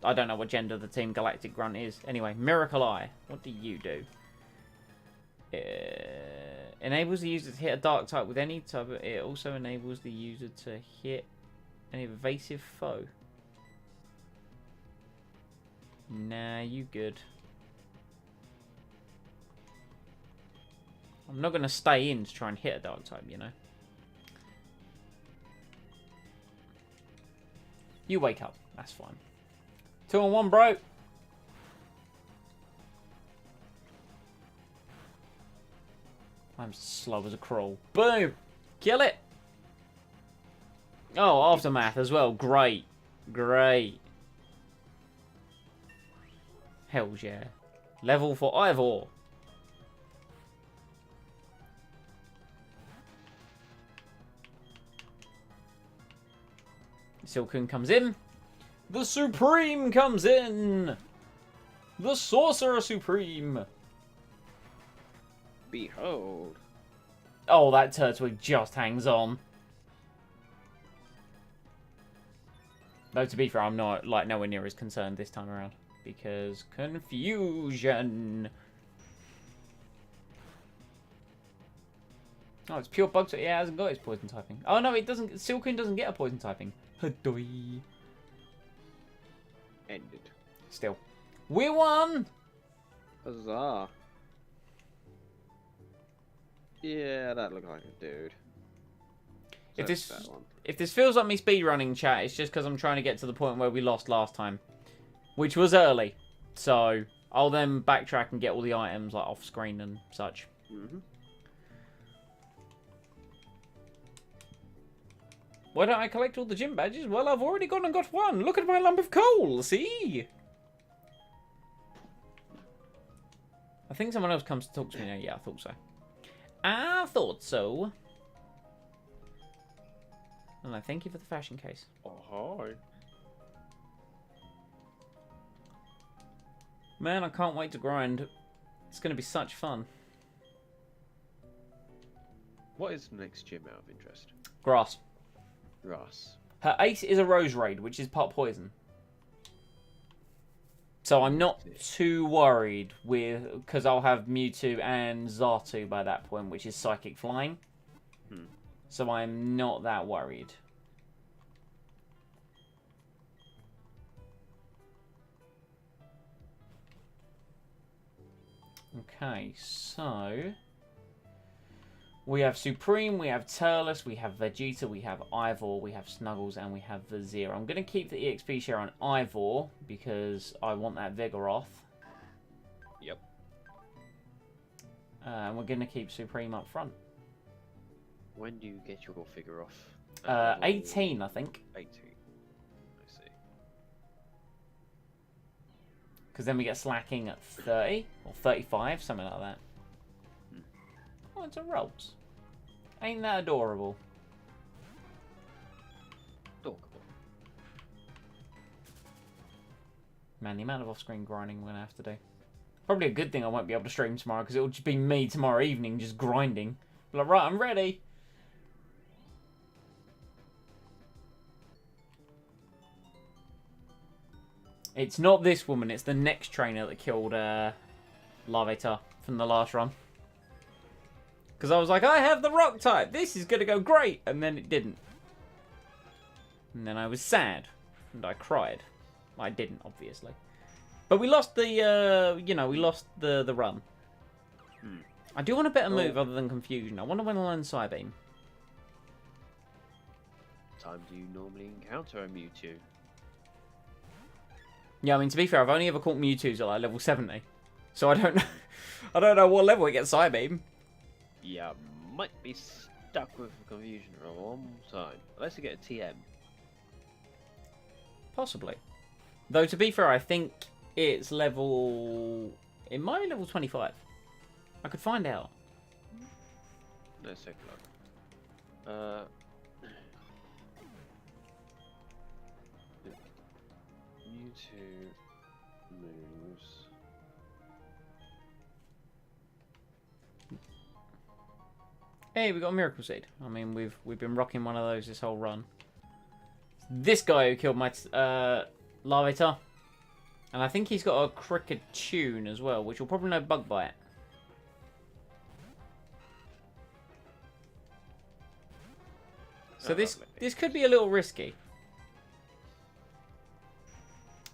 I don't know what gender the Team Galactic Grunt is. Anyway, Miracle Eye. What do you do? Enables the user to hit a dark type with any type. It also enables the user to hit an evasive foe. Nah, you good. I'm not going to stay in to try and hit a dark type, you know. You wake up. That's fine. 2-on-1, bro. I'm slow as a crawl. Boom! Kill it! Oh, Aftermath as well. Great. Great. Hells yeah. Level for Ivor. Silcoon comes in. The Supreme comes in. The Sorcerer Supreme. Behold. Oh, that Turtwig just hangs on. Though, to be fair, I'm not, like, nowhere near as concerned this time around. Because confusion. Oh, it's pure bug. Yeah, it hasn't got its poison typing. Oh, no, it doesn't. Silcoon doesn't get a poison typing. Hadoi. Ended. Still. We won! Huzzah. Yeah, that looked like a dude. If this feels like me speedrunning, chat, it's just because I'm trying to get to the point where we lost last time. which was early. So I'll then backtrack and get all the items like off screen and such. Why don't I collect all the gym badges? Well, I've already gone and got one. Look at my lump of coal. See? I think someone else comes to talk to me now. Yeah, I thought so. I thought so. And I thank you for the fashion case. Oh, hi. Man, I can't wait to grind. It's going to be such fun. What is the next gym out of interest? Grass. Grass. Her ace is a Rose Raid, which is part poison. So I'm not too worried with... Because I'll have Mewtwo and Xatu by that point, which is Psychic Flying. So I'm not that worried. Okay, so... We have Supreme, we have Turles, we have Vegeta, we have Ivor, we have Snuggles, and we have Vizier. I'm going to keep the EXP share on Ivor because I want that Vigoroth. Yep. And we're going to keep Supreme up front. When do you get your figure off? 18, I think. 18. I see. Because then we get Slacking at 30 or 35, something like that. Oh, it's a Rolls. Ain't that adorable? Adorable. Man, the amount of off-screen grinding we're going to have to do. Probably a good thing I won't be able to stream tomorrow because it'll just be me tomorrow evening just grinding. Like, right, I'm ready. It's not this woman, it's the next trainer that killed Larvitar from the last run. Because I was like, I have the rock type. This is going to go great. And then it didn't. And then I was sad. And I cried. I didn't, obviously. But we lost the, we lost the run. I do want a better move other than Confusion. I want to win a learn Psybeam. Time do you normally encounter a Mewtwo? Yeah, I mean, to be fair, I've only ever caught Mewtwo's at like level 70. So I don't know. I don't know what level it gets Psybeam. Yeah, might be stuck with Confusion for a long time. Unless you get a TM. Possibly. Though, to be fair, I think it's level... It might be level 25. I could find out. Let's take a look. Mewtwo moves. Hey, we got a Miracle Seed. I mean, we've been rocking one of those this whole run. This guy who killed my Larvitar. And I think he's got a Cricketune as well, which will probably know Bug Bite. So this could be a little risky.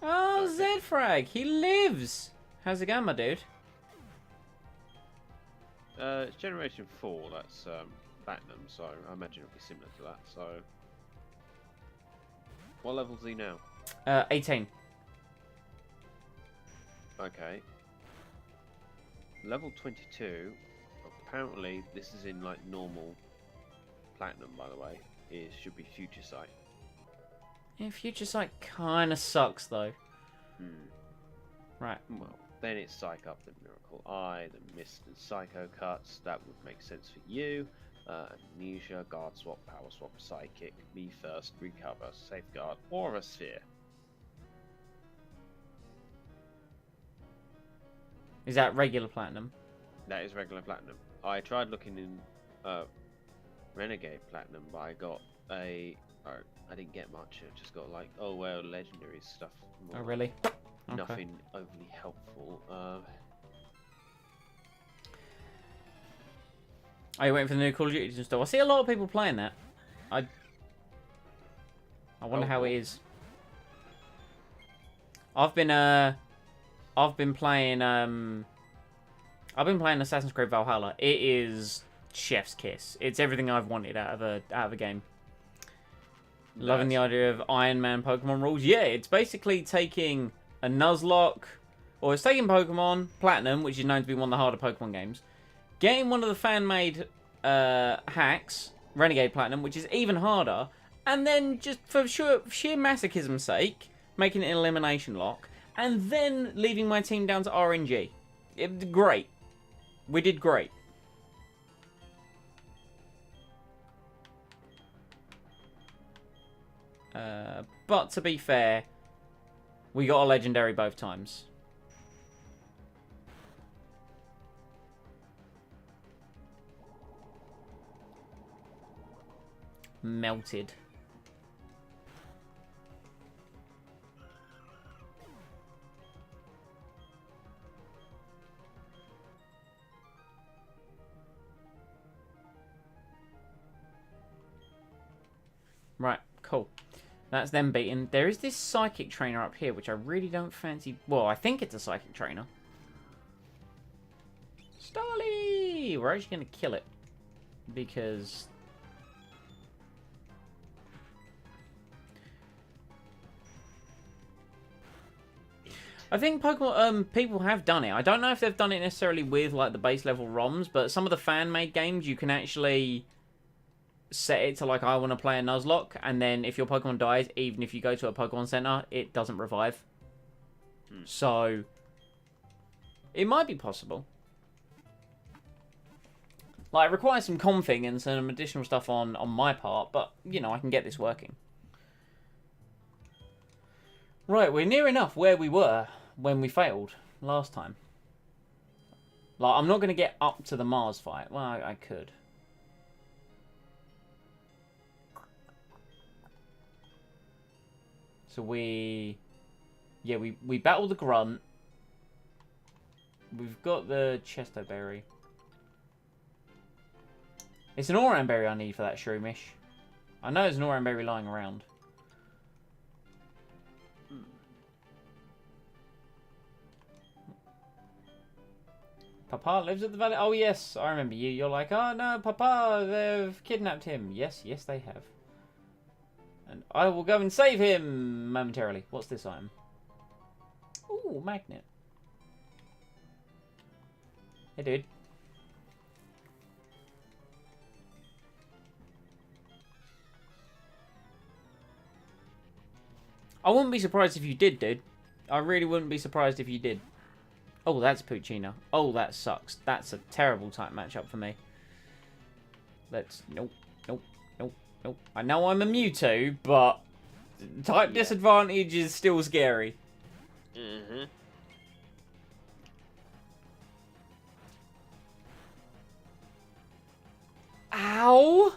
Oh, Zedfrag! He lives! How's it going, my dude? It's Generation 4, that's Platinum, so I imagine it'll be similar to that, so... What level is he now? 18. Okay. Level 22, apparently this is in like normal Platinum, by the way, should be Future Sight. Yeah, Future Sight kind of sucks, though. Right. Well, then it's Psych Up, the Miracle Eye, the Mist and Psycho Cuts. That would make sense for you. Amnesia, Guard Swap, Power Swap, Psychic, Me First, Recover, Safeguard, or a Sphere. Is that regular Platinum? That is regular Platinum. I tried looking in Renegade Platinum, but I got I didn't get much. I just got like, oh well, legendary stuff. Oh really? Nothing overly helpful. Are you waiting for the new Call of Duty and stuff? I see a lot of people playing that. I wonder how it is. I've been playing Assassin's Creed Valhalla. It is chef's kiss. It's everything I've wanted out of a game. Loving the idea of Iron Man Pokemon rules. Yeah, it's basically taking a Nuzlocke, or it's taking Pokemon Platinum, which is known to be one of the harder Pokemon games, getting one of the fan-made hacks, Renegade Platinum, which is even harder, and then just for sheer masochism's sake, making it an Eliminationlocke, and then leaving my team down to RNG. Great. We did great. But to be fair, we got a legendary both times. Melted. Right, cool. That's them beaten. There is this psychic trainer up here, which I really don't fancy. Well, I think it's a psychic trainer. Starly! We're actually going to kill it. Because... I think Pokemon, people have done it. I don't know if they've done it necessarily with, like, the base level ROMs, but some of the fan-made games, you can actually set it to, like, I want to play a Nuzlocke, and then if your Pokemon dies, even if you go to a Pokemon Center, it doesn't revive. So, it might be possible. Like, it requires some config and some additional stuff on my part, but, you know, I can get this working. Right, we're near enough where we were when we failed last time. Like, I'm not going to get up to the Mars fight. Well, I could. So we... Yeah, we battled the Grunt. We've got the Chesto Berry. It's an Oran Berry I need for that Shroomish. I know there's an Oran Berry lying around. Papa lives at the valley. Oh, yes, I remember you. You're like, oh, no, Papa, they've kidnapped him. Yes, yes, they have. And I will go and save him momentarily. What's this item? Ooh, magnet. Hey, dude. I wouldn't be surprised if you did, dude. I really wouldn't be surprised if you did. Oh, that's Poochyena. Oh, that sucks. That's a terrible type matchup for me. Let's... Nope, nope, nope, nope. I know I'm a Mewtwo, but... Type disadvantage is still scary. Mm-hmm. Ow!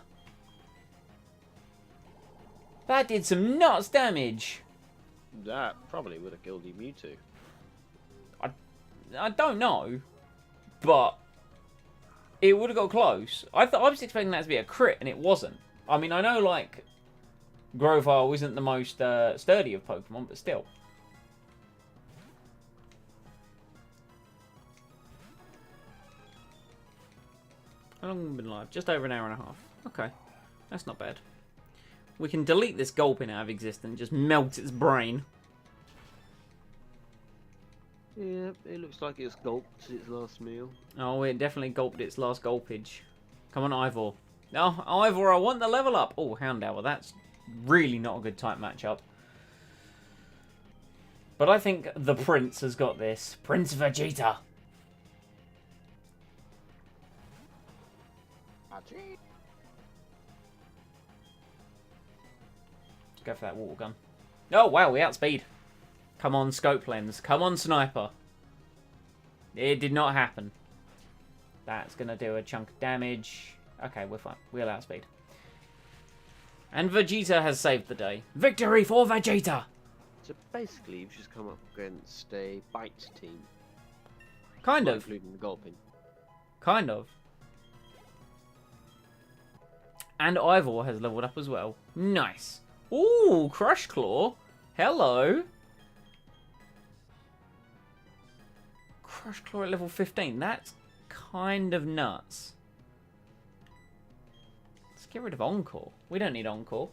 That did some nuts damage. That probably would have killed your Mewtwo. I don't know, but it would have got close. I was expecting that to be a crit, and it wasn't. I mean, I know, like, Grovyle isn't the most sturdy of Pokemon, but still. How long have we been live? Just over an hour and a half. Okay, that's not bad. We can delete this Gulpin out of existence, just melt its brain. Yeah, it looks like it's gulped its last meal. Oh, it definitely gulped its last gulpage. Come on, Ivor. Oh, Ivor, I want the level up. Oh, Houndour, that's really not a good type matchup. But I think the Prince has got this. Prince Vegeta. Let's go for that water gun. Oh, wow, we outspeed. Come on, scope lens. Come on, sniper. It did not happen. That's going to do a chunk of damage. Okay, we're fine. We'll outspeed. And Vegeta has saved the day. Victory for Vegeta! So basically, you've just come up against a bite team. Kind of. Including the Gulpin. Kind of. And Ivor has leveled up as well. Nice. Ooh, Crush Claw. Hello. Crush Claw at level 15. That's kind of nuts. Let's get rid of Encore. We don't need Encore.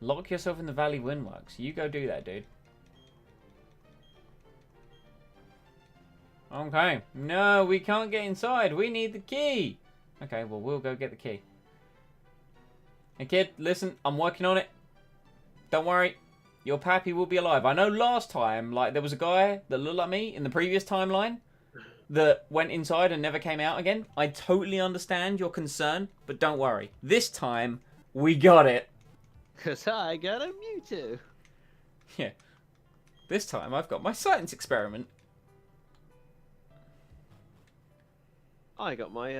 Lock yourself in the Valley Windworks. You go do that, dude. Okay. No, we can't get inside. We need the key. Okay, well, we'll go get the key. Hey, kid, listen. I'm working on it. Don't worry. Your pappy will be alive. I know last time, like, there was a guy that looked like me in the previous timeline that went inside and never came out again. I totally understand your concern, but don't worry. This time, we got it. Because I got a Mewtwo. Yeah. This time, I've got my science experiment. I got my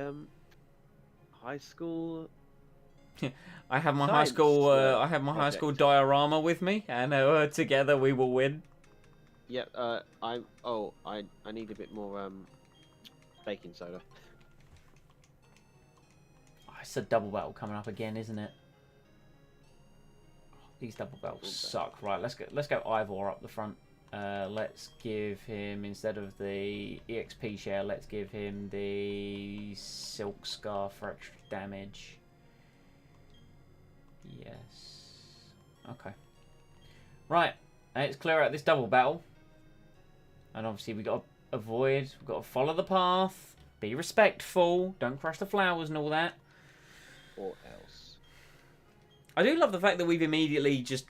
high school. I have my Science, I have my high project. school diorama with me, and together we will win. Yep. I need a bit more baking soda. Oh, it's a double battle coming up again, isn't it? These double battles suck. Right, let's go Ivor up the front. Let's give him, instead of the EXP share, let's give him the Silk Scarf for extra damage. Yes. Okay. Right, let's clear out this double battle. And obviously we got to avoid, we've got to follow the path, be respectful, don't crush the flowers and all that. Or else. I do love the fact that we've immediately just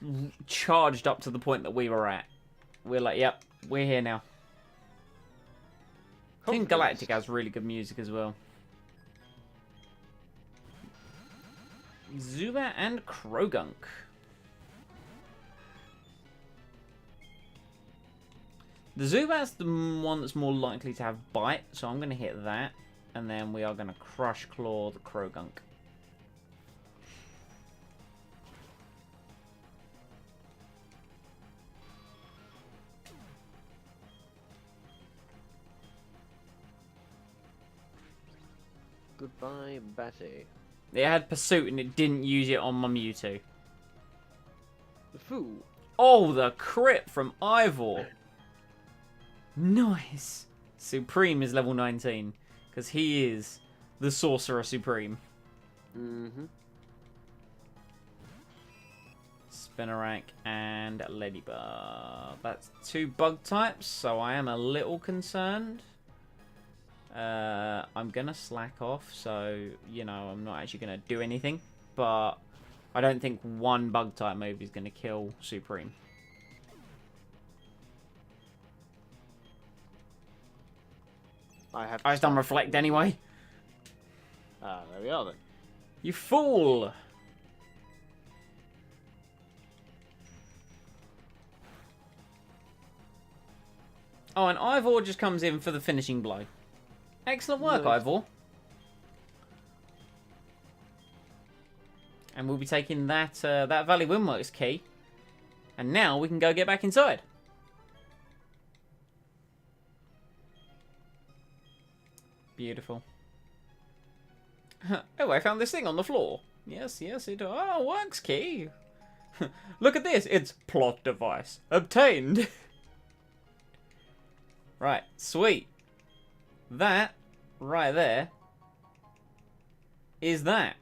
charged up to the point that we were at. We're like, yep, we're here now. I think Galactic has really good music as well. Zubat and Krogunk. The Zubat's the one that's more likely to have Bite, so I'm going to hit that. And then we are going to Crush Claw the Krogunk. Goodbye, Batty. It had Pursuit and it didn't use it on my Mewtwo. The fool. Oh, the crit from Ivor. Nice. Supreme is level 19. Because he is the Sorcerer Supreme. Mm-hmm. Spinarak and Ladybug. That's 2 bug types, so I am a little concerned. I'm going to slack off, so, you know, I'm not actually going to do anything. But I don't think 1 bug type move is going to kill Supreme. I just done Reflect anyway. Ah, there we are then. You fool! Oh, and Ivor just comes in for the finishing blow. Excellent work, Nice. Ivor. And we'll be taking that that Valley Windworks key. And now we can go get back inside. Beautiful. Oh, I found this thing on the floor. Yes, yes, it works, key. Look at this. It's plot device obtained. Right, sweet. That right there is that.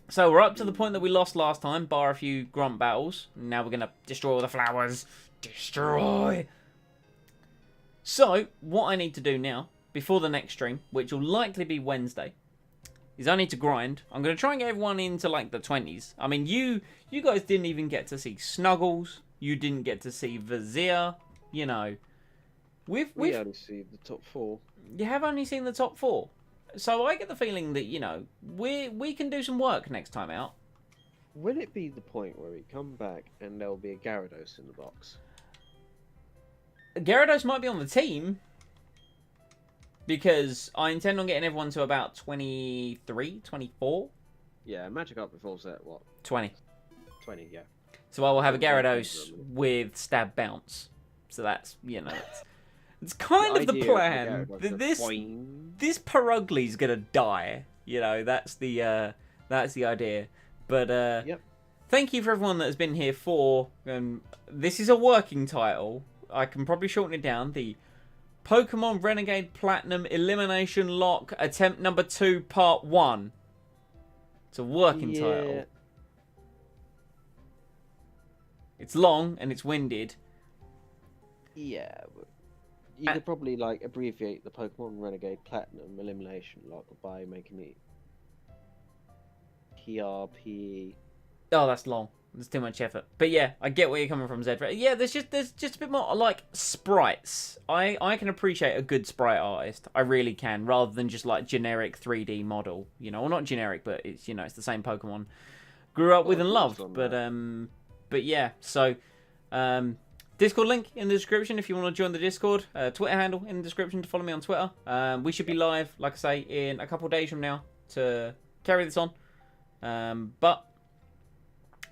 So we're up to the point that we lost last time, bar a few grunt battles. Now we're going to destroy all the flowers. Destroy! So, what I need to do now, before the next stream, which will likely be Wednesday, is I need to grind. I'm going to try and get everyone into, like, the 20s. I mean, you guys didn't even get to see Snuggles. You didn't get to see Vizier. You know. We only see the top 4. You have only seen the top 4. So I get the feeling that, you know, we can do some work next time out. Will it be the point where we come back and there'll be a Gyarados in the box? Gyarados might be on the team. Because I intend on getting everyone to about 23, 24? Yeah, Magikarp evolves at what? 20. 20, yeah. So I will have a Gyarados with Stab Bounce. So that's, you know, it's kind of the idea plan. of the Gyarados, This Perugly's gonna die. You know, that's the idea. But Yep. Thank you for everyone that has been here for. This is a working title. I can probably shorten it down. The Pokemon Renegade Platinum Eliminationlocke Attempt Number 2 Part 1. It's a working title. It's long and it's winded. Yeah, but you could probably like abbreviate the Pokemon Renegade Platinum Eliminationlocke by making it PRP. Oh, that's long. There's too much effort. But yeah, I get where you're coming from, Zed. Yeah, there's just a bit more like sprites. I can appreciate a good sprite artist. I really can, rather than just like generic 3D model. You know, well, not generic, but it's it's the same Pokemon grew up with and loved. But yeah, so Discord link in the description if you want to join the Discord. Twitter handle in the description to follow me on Twitter. We should be live, like I say, in a couple of days from now to carry this on. But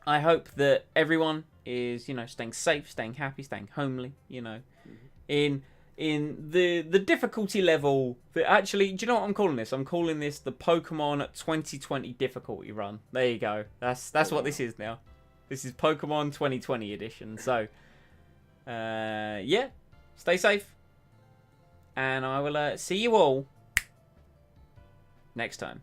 I hope that everyone is, staying safe, staying happy, staying homely, in the difficulty level. Actually, do you know what I'm calling this? I'm calling this the Pokemon 2020 difficulty run. There you go. That's what this is now. This is Pokemon 2020 edition. So, yeah, stay safe. And I will see you all next time.